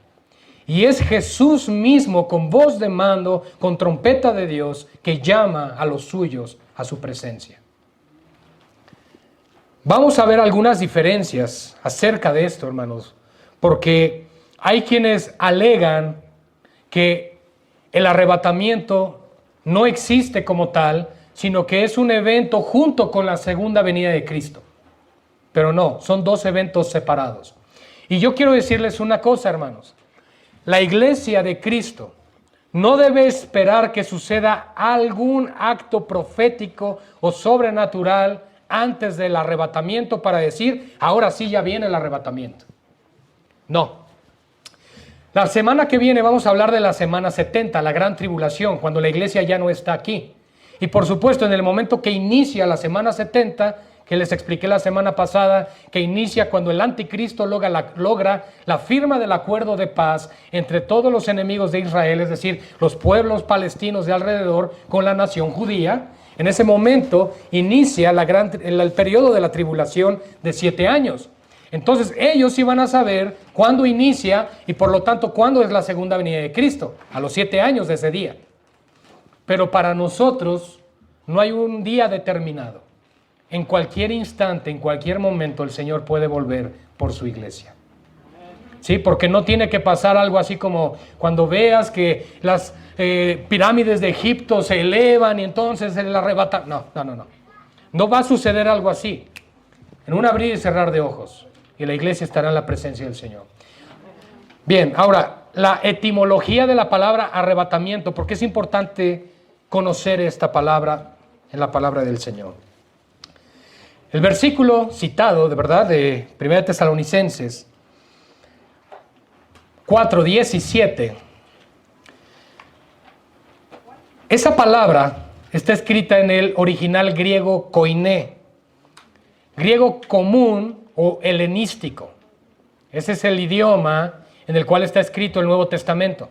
Y es Jesús mismo con voz de mando, con trompeta de Dios, que llama a los suyos a su presencia. Vamos a ver algunas diferencias acerca de esto, hermanos, porque hay quienes alegan que el arrebatamiento no existe como tal, sino que es un evento junto con la segunda venida de Cristo. Pero no, son dos eventos separados. Y yo quiero decirles una cosa, hermanos. La iglesia de Cristo no debe esperar que suceda algún acto profético o sobrenatural antes del arrebatamiento para decir, ahora sí ya viene el arrebatamiento. No. La semana que viene vamos a hablar de la semana 70, la gran tribulación, cuando la iglesia ya no está aquí. Y por supuesto, en el momento que inicia la semana 70, que les expliqué la semana pasada, que inicia cuando el anticristo logra la firma del acuerdo de paz entre todos los enemigos de Israel, es decir, los pueblos palestinos de alrededor con la nación judía. En ese momento inicia el periodo de la tribulación de 7 años. Entonces ellos iban a saber cuándo inicia y por lo tanto cuándo es la segunda venida de Cristo, a los 7 años de ese día. Pero para nosotros no hay un día determinado. En cualquier instante, en cualquier momento, el Señor puede volver por su iglesia. ¿Sí? Porque no tiene que pasar algo así como cuando veas que las pirámides de Egipto se elevan y entonces se le arrebata. No. No va a suceder algo así. En un abrir y cerrar de ojos. Y la iglesia estará en la presencia del Señor. Bien, ahora, la etimología de la palabra arrebatamiento, porque es importante conocer esta palabra en la palabra del Señor. El versículo citado, de verdad, de 1 Tesalonicenses 4:17, esa palabra está escrita en el original griego koiné, griego común o helenístico. Ese es el idioma en el cual está escrito el Nuevo Testamento.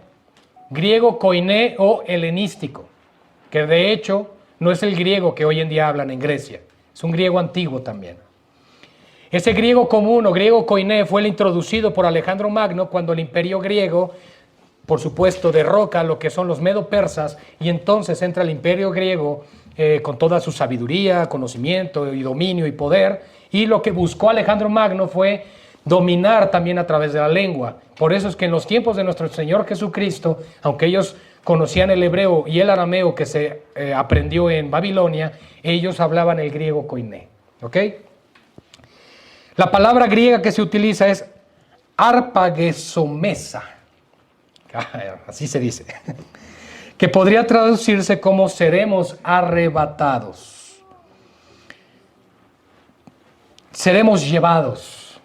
Griego koiné o helenístico, que de hecho no es el griego que hoy en día hablan en Grecia. Es un griego antiguo también. Ese griego común o griego koiné fue el introducido por Alejandro Magno cuando el imperio griego, por supuesto, derroca lo que son los medo-persas y entonces entra el imperio griego con toda su sabiduría, conocimiento y dominio y poder, y lo que buscó Alejandro Magno fue dominar también a través de la lengua. Por eso es que en los tiempos de nuestro Señor Jesucristo, aunque ellos conocían el hebreo y el arameo que se aprendió en Babilonia, ellos hablaban el griego koiné. ¿Ok? La palabra griega que se utiliza es arpagesomesa. Así se dice. Que podría traducirse como seremos arrebatados. Seremos llevados.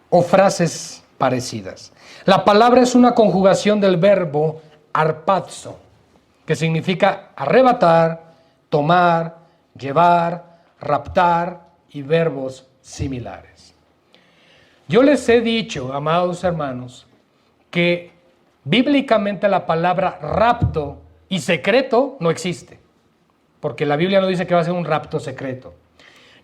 O frases parecidas. La palabra es una conjugación del verbo arpazo, que significa arrebatar, tomar, llevar, raptar y verbos similares. Yo les he dicho, amados hermanos, que bíblicamente la palabra rapto y secreto no existe, porque la Biblia no dice que va a ser un rapto secreto.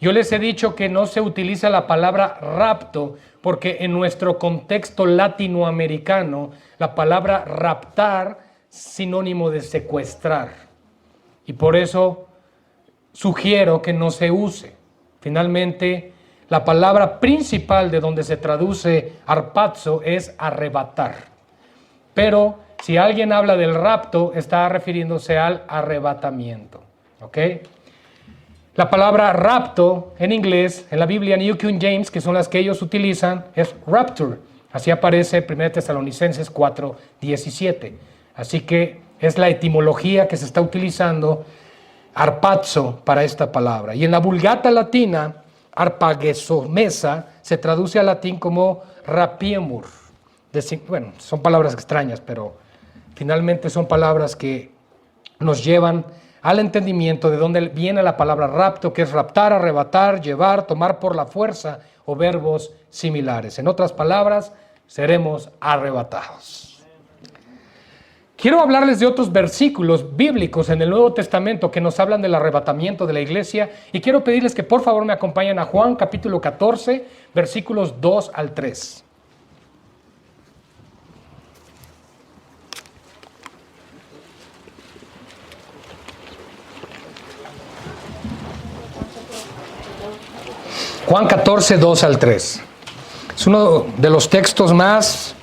Yo les he dicho que no se utiliza la palabra rapto porque en nuestro contexto latinoamericano la palabra raptar es sinónimo de secuestrar y por eso sugiero que no se use. Finalmente, la palabra principal de donde se traduce arpazo es arrebatar. Pero si alguien habla del rapto, está refiriéndose al arrebatamiento. ¿Ok? La palabra rapto en inglés, en la Biblia New King James, que son las que ellos utilizan, es rapture. Así aparece 1 Tesalonicenses 4:17. Así que es la etimología que se está utilizando, arpazo, para esta palabra. Y en la Vulgata latina, arpagesomesa, se traduce al latín como rapiemur. Bueno, son palabras extrañas, pero finalmente son palabras que nos llevan al entendimiento de dónde viene la palabra rapto, que es raptar, arrebatar, llevar, tomar por la fuerza o verbos similares. En otras palabras, seremos arrebatados. Quiero hablarles de otros versículos bíblicos en el Nuevo Testamento que nos hablan del arrebatamiento de la iglesia y quiero pedirles que por favor me acompañen a Juan capítulo 14, versículos 2 al 3. Juan 14, 2 al 3. Es uno de los textos más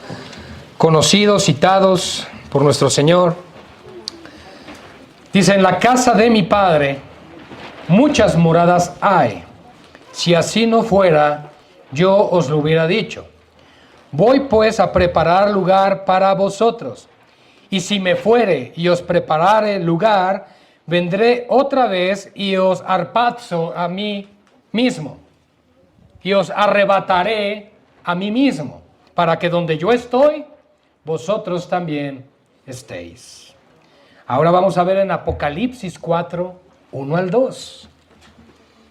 conocidos, citados por nuestro Señor. Dice, en la casa de mi Padre muchas moradas hay. Si así no fuera, yo os lo hubiera dicho. Voy pues a preparar lugar para vosotros. Y si me fuere y os preparare lugar, vendré otra vez y os arpazo a mí mismo. Y os arrebataré a mí mismo, para que donde yo estoy, vosotros también estéis. Ahora vamos a ver en Apocalipsis 4, 1 al 2.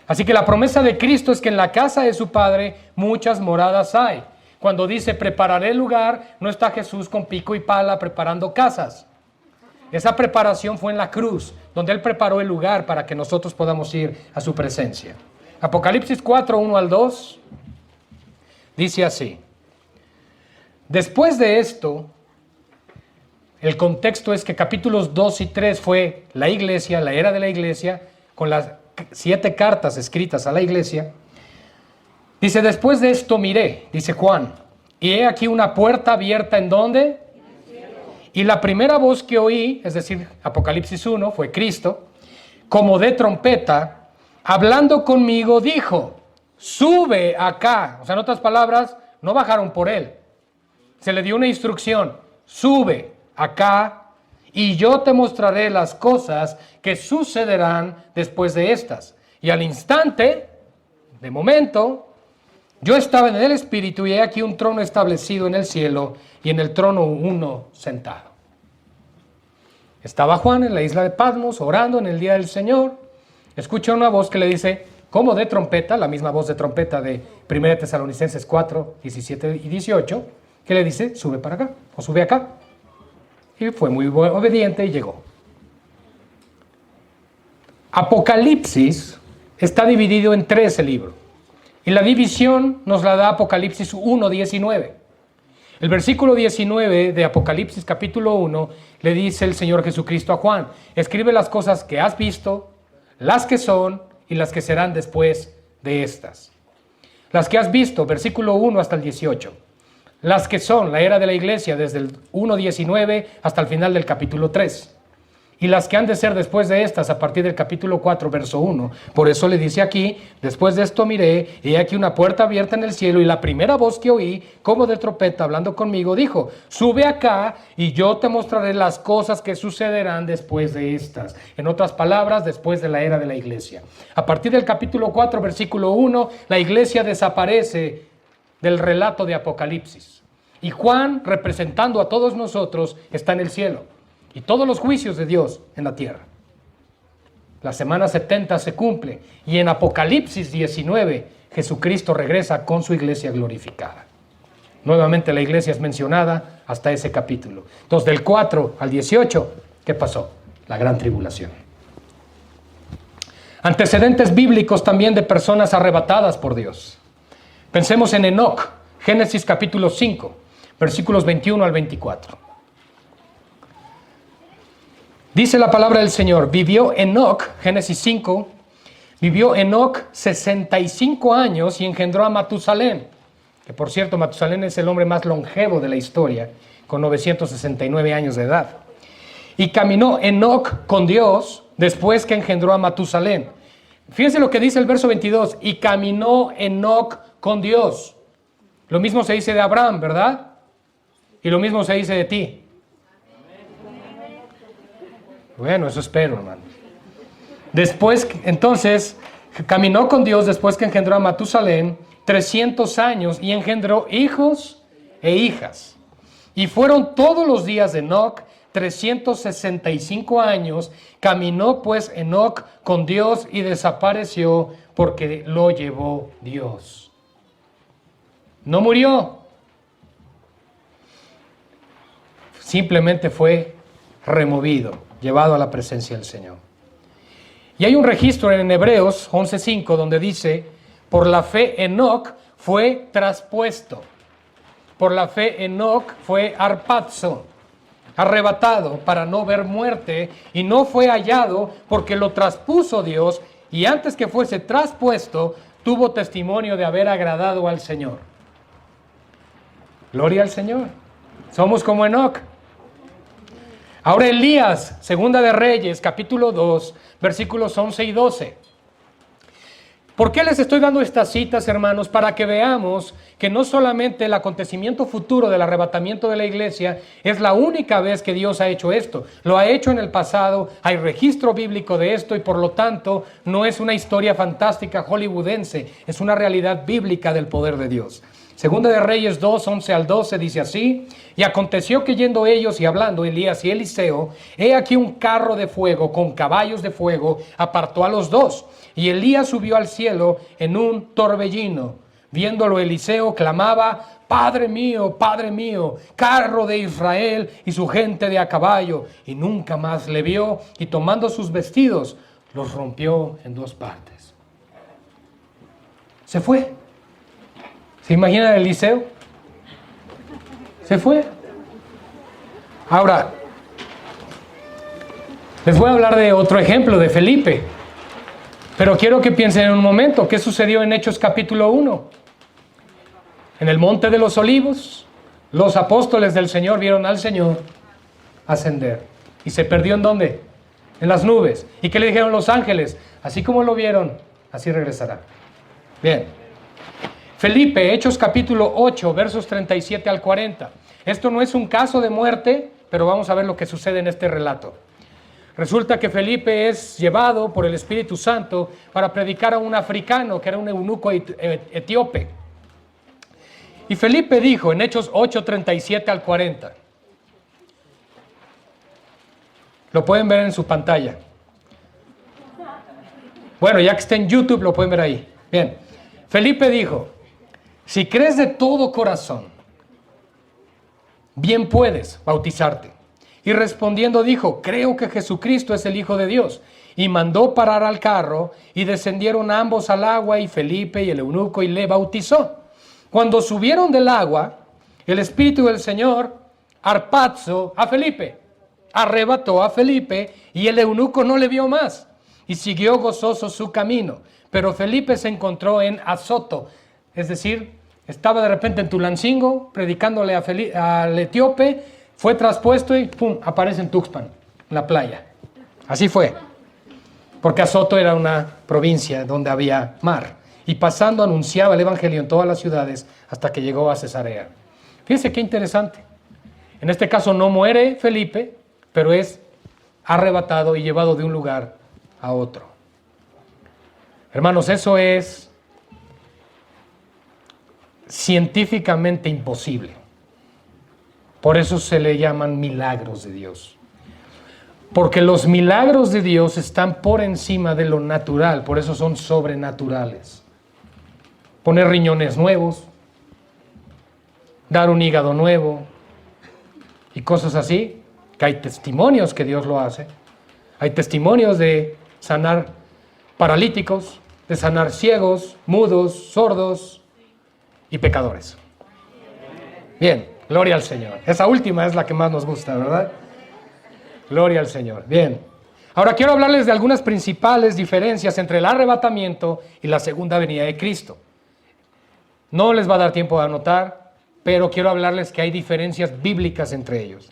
Así que la promesa de Cristo es que en la casa de su Padre muchas moradas hay. Cuando dice prepararé lugar, no está Jesús con pico y pala preparando casas. Esa preparación fue en la cruz, donde Él preparó el lugar para que nosotros podamos ir a su presencia. Apocalipsis 4, 1 al 2, dice así. Después de esto, el contexto es que capítulos 2 y 3 fue la iglesia, la era de la iglesia, con las 7 cartas escritas a la iglesia. Dice, después de esto miré, dice Juan, y he aquí una puerta abierta, ¿en dónde? Y la primera voz que oí, es decir, Apocalipsis 1, fue Cristo, como de trompeta, hablando conmigo, dijo, sube acá. O sea, en otras palabras, no bajaron por él. Se le dio una instrucción, sube acá y yo te mostraré las cosas que sucederán después de estas. Y al instante, de momento, yo estaba en el Espíritu y he aquí un trono establecido en el cielo y en el trono uno sentado. Estaba Juan en la isla de Patmos orando en el día del Señor. Escucha una voz que le dice, como de trompeta, la misma voz de trompeta de 1 Tesalonicenses 4, 17 y 18, que le dice, sube para acá o sube acá. Y fue muy obediente y llegó. Apocalipsis está dividido en 13 libros. Y la división nos la da Apocalipsis 1, 19. El versículo 19 de Apocalipsis capítulo 1 le dice el Señor Jesucristo a Juan, escribe las cosas que has visto, las que son y las que serán después de estas. Las que has visto, versículo 1 hasta el 18. Las que son, la era de la iglesia, desde el 1.19 hasta el final del capítulo 3. Y las que han de ser después de estas, a partir del capítulo 4, verso 1. Por eso le dice aquí, después de esto miré, y he aquí una puerta abierta en el cielo, y la primera voz que oí, como de trompeta, hablando conmigo, dijo, sube acá, y yo te mostraré las cosas que sucederán después de estas. En otras palabras, después de la era de la iglesia. A partir del capítulo 4, versículo 1, la iglesia desaparece del relato de Apocalipsis. Y Juan, representando a todos nosotros, está en el cielo. Y todos los juicios de Dios en la tierra. La semana 70 se cumple. Y en Apocalipsis 19, Jesucristo regresa con su iglesia glorificada. Nuevamente la iglesia es mencionada hasta ese capítulo. Entonces, del 4 al 18, ¿qué pasó? La gran tribulación. Antecedentes bíblicos también de personas arrebatadas por Dios. Pensemos en Enoc, Génesis capítulo 5, versículos 21 al 24. Dice la palabra del Señor, vivió Enoc, Génesis 5, vivió Enoc 65 años y engendró a Matusalén, que por cierto Matusalén es el hombre más longevo de la historia, con 969 años de edad. Y caminó Enoc con Dios después que engendró a Matusalén. Fíjense lo que dice el verso 22, y caminó Enoc con Dios. Lo mismo se dice de Abraham, ¿verdad? Y lo mismo se dice de ti. Bueno, eso espero, hermano. Después, entonces, caminó con Dios después que engendró a Matusalén 300 años y engendró hijos e hijas. Y fueron todos los días de Enoc 365 años. Caminó pues Enoc con Dios y desapareció porque lo llevó Dios. No murió. Simplemente fue removido, llevado a la presencia del Señor. Y hay un registro en Hebreos 11:5 donde dice, por la fe Enoc fue traspuesto. Por la fe Enoc fue arpazo, arrebatado para no ver muerte, y no fue hallado porque lo traspuso Dios, y antes que fuese traspuesto, tuvo testimonio de haber agradado al Señor. Gloria al Señor. Somos como Enoc. Ahora Elías, Segunda de Reyes, capítulo 2, versículos 11 y 12. ¿Por qué les estoy dando estas citas, hermanos? Para que veamos que no solamente el acontecimiento futuro del arrebatamiento de la iglesia es la única vez que Dios ha hecho esto. Lo ha hecho en el pasado, hay registro bíblico de esto y por lo tanto no es una historia fantástica hollywoodense, es una realidad bíblica del poder de Dios. Segunda de Reyes 2, 11 al 12 dice así: y aconteció que yendo ellos y hablando Elías y Eliseo, he aquí un carro de fuego con caballos de fuego apartó a los dos. Y Elías subió al cielo en un torbellino. Viéndolo Eliseo clamaba: Padre mío, carro de Israel y su gente de a caballo. Y nunca más le vio, y tomando sus vestidos, los rompió en dos partes. Se fue. ¿Se imaginan a Eliseo? Se fue. Ahora, les voy a hablar de otro ejemplo, de Felipe. Pero quiero que piensen en un momento, ¿qué sucedió en Hechos capítulo 1? En el Monte de los Olivos, los apóstoles del Señor vieron al Señor ascender. ¿Y se perdió en dónde? En las nubes. ¿Y qué le dijeron los ángeles? Así como lo vieron, así regresará. Bien. Felipe, Hechos capítulo 8, versos 37 al 40. Esto no es un caso de muerte, pero vamos a ver lo que sucede en este relato. Resulta que Felipe es llevado por el Espíritu Santo para predicar a un africano que era un eunuco etíope. Y Felipe dijo en Hechos 8, 37 al 40. Lo pueden ver en su pantalla. Bueno, ya que está en YouTube, lo pueden ver ahí. Bien. Felipe dijo: si crees de todo corazón, bien puedes bautizarte. Y respondiendo dijo: creo que Jesucristo es el Hijo de Dios. Y mandó parar al carro, y descendieron ambos al agua, y Felipe y el eunuco, y le bautizó. Cuando subieron del agua, el Espíritu del Señor arpazzo a Felipe, arrebató a Felipe, y el eunuco no le vio más, y siguió gozoso su camino. Pero Felipe se encontró en Azoto, es decir, estaba de repente en Tulancingo, predicándole al etíope, fue traspuesto y ¡pum!, aparece en Tuxpan, en la playa. Así fue, porque Azoto era una provincia donde había mar. Y pasando anunciaba el evangelio en todas las ciudades hasta que llegó a Cesarea. Fíjense qué interesante. En este caso no muere Felipe, pero es arrebatado y llevado de un lugar a otro. Hermanos, eso es científicamente imposible. Por eso se le llaman milagros de Dios. Porque los milagros de Dios están por encima de lo natural, por eso son sobrenaturales. Poner riñones nuevos, dar un hígado nuevo y cosas así, que hay testimonios que Dios lo hace. Hay testimonios de sanar paralíticos, de sanar ciegos, mudos, sordos y pecadores. Bien, gloria al Señor. Esa última es la que más nos gusta, ¿verdad? Gloria al Señor. Bien. Ahora quiero hablarles de algunas principales diferencias entre el arrebatamiento y la segunda venida de Cristo. No les va a dar tiempo de anotar, pero quiero hablarles que hay diferencias bíblicas entre ellos.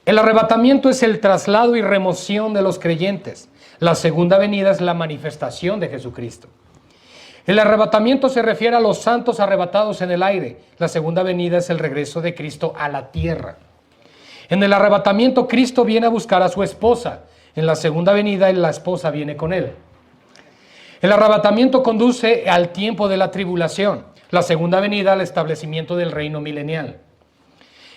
El arrebatamiento es el traslado y remoción de los creyentes. La segunda venida es la manifestación de Jesucristo. El arrebatamiento se refiere a los santos arrebatados en el aire. La segunda venida es el regreso de Cristo a la tierra. En el arrebatamiento Cristo viene a buscar a su esposa. En la segunda venida la esposa viene con él. El arrebatamiento conduce al tiempo de la tribulación. La segunda venida al establecimiento del reino milenial.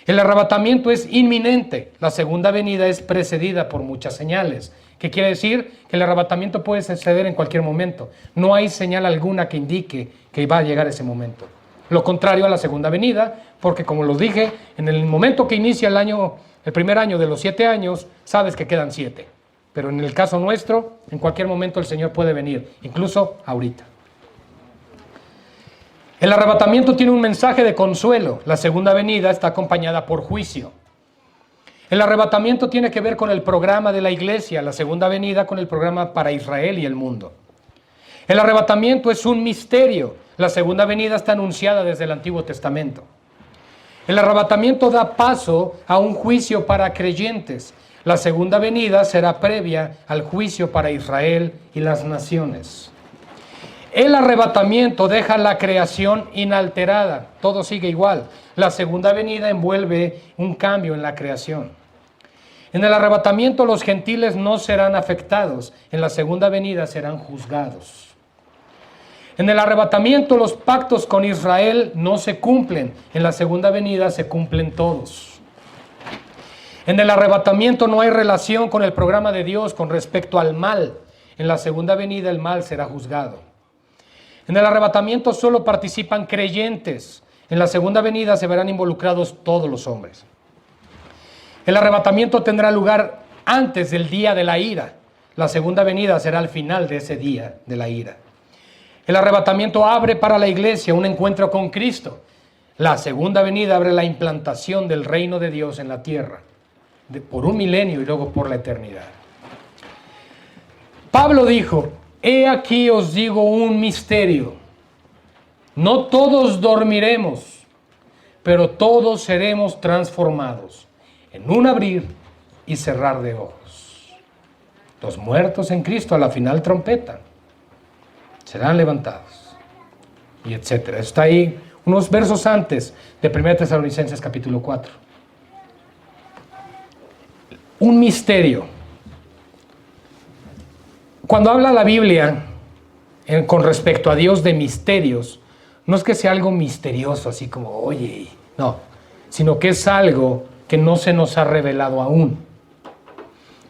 El arrebatamiento es inminente. La segunda venida es precedida por muchas señales. ¿Qué quiere decir? Que el arrebatamiento puede suceder en cualquier momento. No hay señal alguna que indique que va a llegar ese momento. Lo contrario a la segunda venida, porque como los dije, en el momento que inicia el primer año de los 7 años, sabes que quedan 7. Pero en el caso nuestro, en cualquier momento el Señor puede venir, incluso ahorita. El arrebatamiento tiene un mensaje de consuelo. La segunda venida está acompañada por juicio. El arrebatamiento tiene que ver con el programa de la iglesia, la segunda venida con el programa para Israel y el mundo. El arrebatamiento es un misterio. La segunda venida está anunciada desde el Antiguo Testamento. El arrebatamiento da paso a un juicio para creyentes. La segunda venida será previa al juicio para Israel y las naciones. El arrebatamiento deja la creación inalterada, todo sigue igual. La segunda venida envuelve un cambio en la creación. En el arrebatamiento los gentiles no serán afectados, en la segunda venida serán juzgados. En el arrebatamiento los pactos con Israel no se cumplen, en la segunda venida se cumplen todos. En el arrebatamiento no hay relación con el programa de Dios con respecto al mal, en la segunda venida el mal será juzgado. En el arrebatamiento solo participan creyentes, en la segunda venida se verán involucrados todos los hombres. El arrebatamiento tendrá lugar antes del día de la ira. La segunda venida será al final de ese día de la ira. El arrebatamiento abre para la iglesia un encuentro con Cristo. La segunda venida abre la implantación del reino de Dios en la tierra, por un milenio y luego por la eternidad. Pablo dijo, he aquí os digo un misterio. No todos dormiremos, pero todos seremos transformados en un abrir y cerrar de ojos. Los muertos en Cristo a la final trompeta serán levantados, y etcétera. Está ahí unos versos antes de 1 Tesalonicenses capítulo 4. Un misterio. Cuando habla la Biblia con respecto a Dios de misterios, no es que sea algo misterioso, así como, oye, no, sino que es algo que no se nos ha revelado aún.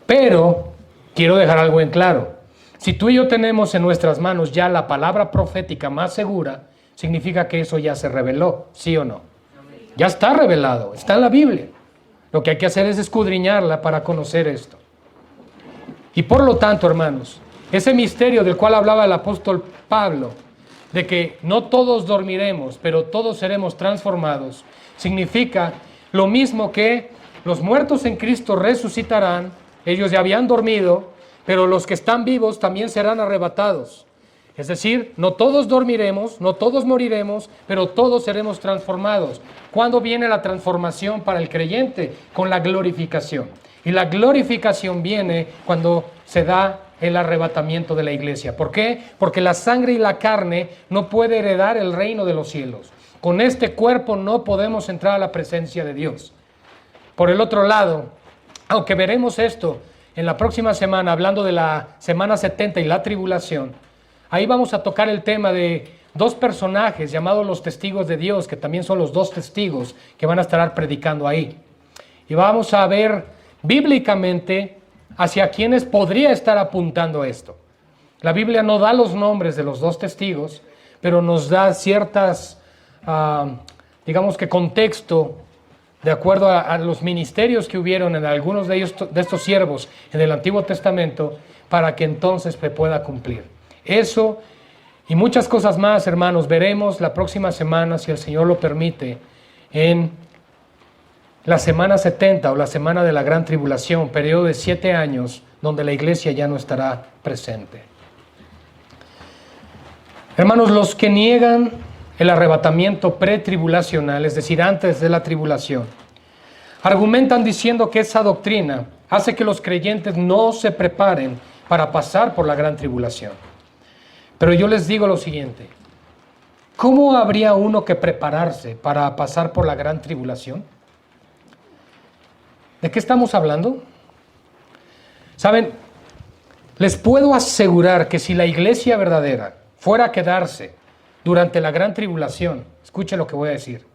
Pero quiero dejar algo en claro. Si tú y yo tenemos en nuestras manos ya la palabra profética más segura, significa que eso ya se reveló, ¿sí o no? Ya está revelado, está en la Biblia. Lo que hay que hacer es escudriñarla para conocer esto. Y por lo tanto, hermanos, ese misterio del cual hablaba el apóstol Pablo, de que no todos dormiremos, pero todos seremos transformados, significa lo mismo que los muertos en Cristo resucitarán, ellos ya habían dormido, pero los que están vivos también serán arrebatados. Es decir, no todos dormiremos, no todos moriremos, pero todos seremos transformados. ¿Cuándo viene la transformación para el creyente? Con la glorificación. Y la glorificación viene cuando se da el arrebatamiento de la iglesia. ¿Por qué? Porque la sangre y la carne no puede heredar el reino de los cielos. Con este cuerpo no podemos entrar a la presencia de Dios. Por el otro lado, aunque veremos esto en la próxima semana, hablando de la semana 70 y la tribulación, ahí vamos a tocar el tema de dos personajes llamados los testigos de Dios, que también son los dos testigos que van a estar predicando ahí. Y vamos a ver bíblicamente hacia quienes podría estar apuntando esto. La Biblia no da los nombres de los dos testigos, pero nos da ciertas, digamos que contexto, de acuerdo a los ministerios que hubieron en algunos de ellos, de estos siervos en el Antiguo Testamento, para que entonces se pueda cumplir. Eso y muchas cosas más, hermanos, veremos la próxima semana, si el Señor lo permite, en la semana 70 o la semana de la gran tribulación, periodo de 7 años, donde la iglesia ya no estará presente. Hermanos, los que niegan el arrebatamiento pretribulacional, es decir, antes de la tribulación, argumentan diciendo que esa doctrina hace que los creyentes no se preparen para pasar por la gran tribulación. Pero yo les digo lo siguiente, ¿cómo habría uno que prepararse para pasar por la gran tribulación? ¿De qué estamos hablando? Saben, les puedo asegurar que si la iglesia verdadera fuera a quedarse durante la gran tribulación, escuche lo que voy a decir,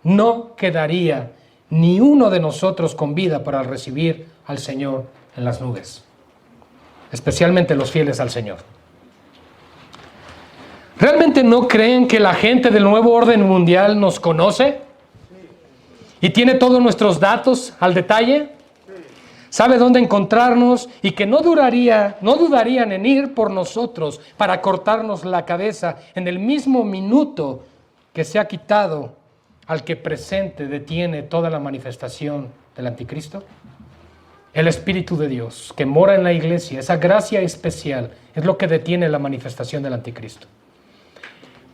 no quedaría ni uno de nosotros con vida para recibir al Señor en las nubes, especialmente los fieles al Señor. ¿Realmente no creen que la gente del nuevo orden mundial nos conoce? ¿Y tiene todos nuestros datos al detalle? ¿Sabe dónde encontrarnos? Y que no dudarían en ir por nosotros para cortarnos la cabeza en el mismo minuto que se ha quitado al que presente detiene toda la manifestación del anticristo. El Espíritu de Dios que mora en la iglesia, esa gracia especial, es lo que detiene la manifestación del anticristo.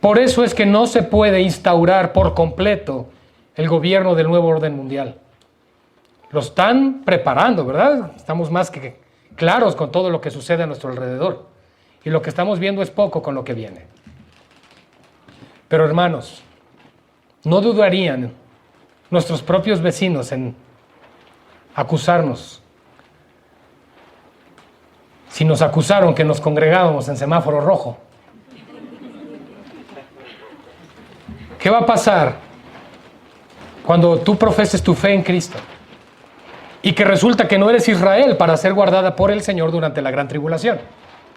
Por eso es que no se puede instaurar por completo el gobierno del nuevo orden mundial. Lo están preparando, ¿verdad? Estamos más que claros con todo lo que sucede a nuestro alrededor. y lo que estamos viendo es poco con lo que viene. Pero hermanos, ¿no dudarían nuestros propios vecinos en acusarnos? Si nos acusaron que nos congregábamos en semáforo rojo, ¿qué va a pasar cuando tú profeses tu fe en Cristo y que resulta que no eres Israel para ser guardada por el Señor durante la gran tribulación?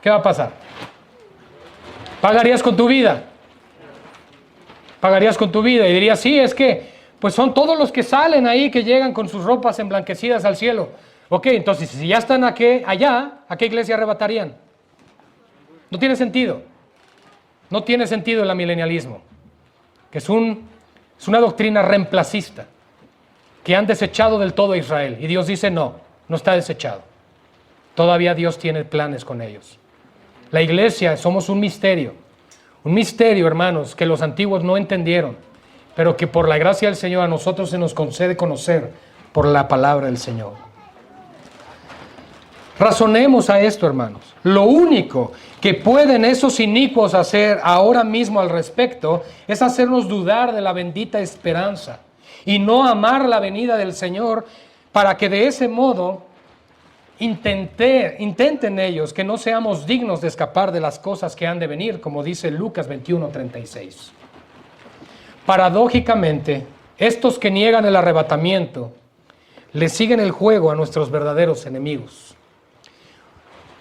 ¿Qué va a pasar? ¿Pagarías con tu vida? Pagarías con tu vida y dirías, sí, es que pues son todos los que salen ahí que llegan con sus ropas emblanquecidas al cielo. Ok, entonces si ya están allá, ¿a qué iglesia arrebatarían? No tiene sentido. No tiene sentido el amilenialismo, que es una doctrina reemplacista, que han desechado del todo a Israel. Y Dios dice, no está desechado. Todavía Dios tiene planes con ellos. La iglesia somos un misterio, hermanos, que los antiguos no entendieron, pero que por la gracia del Señor a nosotros se nos concede conocer por la palabra del Señor. Razonemos a esto, hermanos. Lo único que pueden esos inicuos hacer ahora mismo al respecto es hacernos dudar de la bendita esperanza y no amar la venida del Señor, para que de ese modo intenten ellos que no seamos dignos de escapar de las cosas que han de venir, como dice Lucas 21:36. Paradójicamente, estos que niegan el arrebatamiento le siguen el juego a nuestros verdaderos enemigos.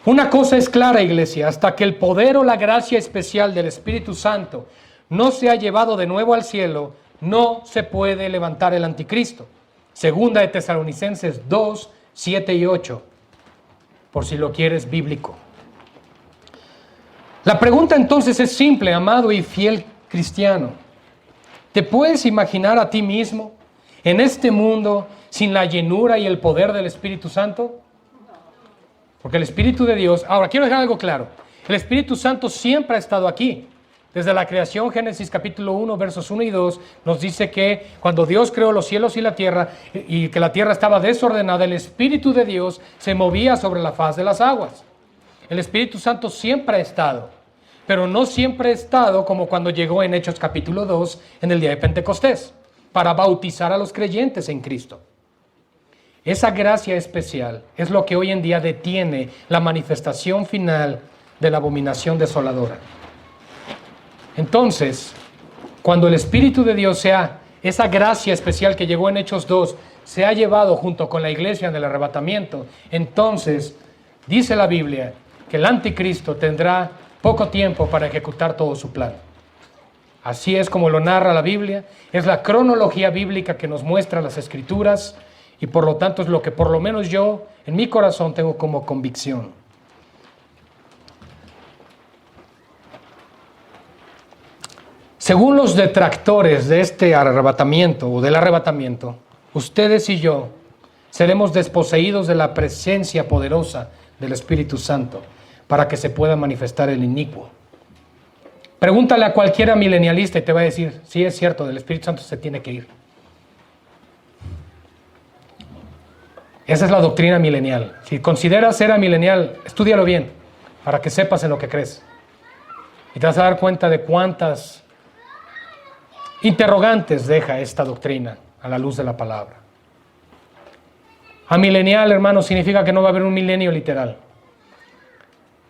Una cosa es clara, iglesia: hasta que el poder o la gracia especial del Espíritu Santo no se ha llevado de nuevo al cielo, no se puede levantar el anticristo. Segunda de Tesalonicenses 2, 7 y 8, por si lo quieres bíblico. La pregunta entonces es simple, amado y fiel cristiano. ¿Te puedes imaginar a ti mismo en este mundo sin la llenura y el poder del Espíritu Santo? Porque el Espíritu de Dios... Ahora, quiero dejar algo claro. El Espíritu Santo siempre ha estado aquí. Desde la creación, Génesis capítulo 1, versos 1 y 2, nos dice que cuando Dios creó los cielos y la tierra, y que la tierra estaba desordenada, el Espíritu de Dios se movía sobre la faz de las aguas. El Espíritu Santo siempre ha estado, pero no siempre ha estado como cuando llegó en Hechos capítulo 2, en el día de Pentecostés, para bautizar a los creyentes en Cristo. Esa gracia especial es lo que hoy en día detiene la manifestación final de la abominación desoladora. Entonces, cuando el Espíritu de Dios esa gracia especial que llegó en Hechos 2, se ha llevado junto con la iglesia en el arrebatamiento, entonces dice la Biblia que el anticristo tendrá poco tiempo para ejecutar todo su plan. Así es como lo narra la Biblia, es la cronología bíblica que nos muestra las Escrituras, y por lo tanto es lo que por lo menos yo en mi corazón tengo como convicción. Según los detractores de este arrebatamiento o del arrebatamiento, ustedes y yo seremos desposeídos de la presencia poderosa del Espíritu Santo para que se pueda manifestar el inicuo. Pregúntale a cualquiera milenialista y te va a decir, sí, es cierto, del Espíritu Santo se tiene que ir. Esa es la doctrina milenial. Si consideras ser amilenial, estúdialo bien para que sepas en lo que crees. Y te vas a dar cuenta de cuántas interrogantes deja esta doctrina a la luz de la palabra. Amilenial, hermano, significa que no va a haber un milenio literal.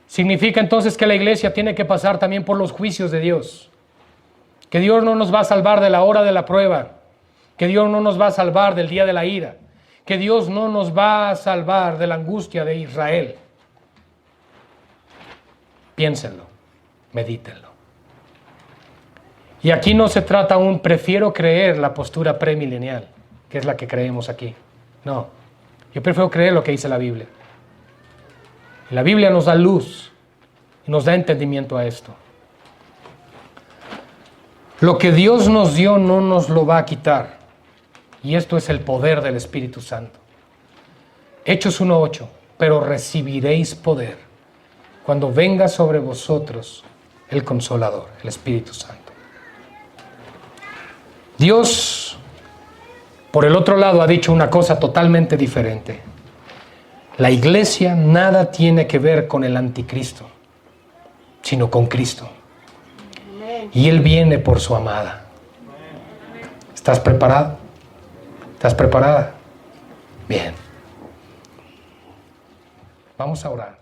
Significa entonces que la iglesia tiene que pasar también por los juicios de Dios. Que Dios no nos va a salvar de la hora de la prueba. Que Dios no nos va a salvar del día de la ira. Que Dios no nos va a salvar de la angustia de Israel. Piénsenlo, medítenlo. Y aquí no se trata aún, prefiero creer la postura premilenial, que es la que creemos aquí. No, yo prefiero creer lo que dice la Biblia. La Biblia nos da luz y nos da entendimiento a esto. Lo que Dios nos dio no nos lo va a quitar. Y esto es el poder del Espíritu Santo. Hechos 1:8. Pero recibiréis poder cuando venga sobre vosotros el Consolador, el Espíritu Santo. Dios, por el otro lado, ha dicho una cosa totalmente diferente. La iglesia nada tiene que ver con el anticristo. sino con Cristo. Y Él viene por su amada. ¿Estás preparado? ¿Estás preparada? Bien. Vamos a orar.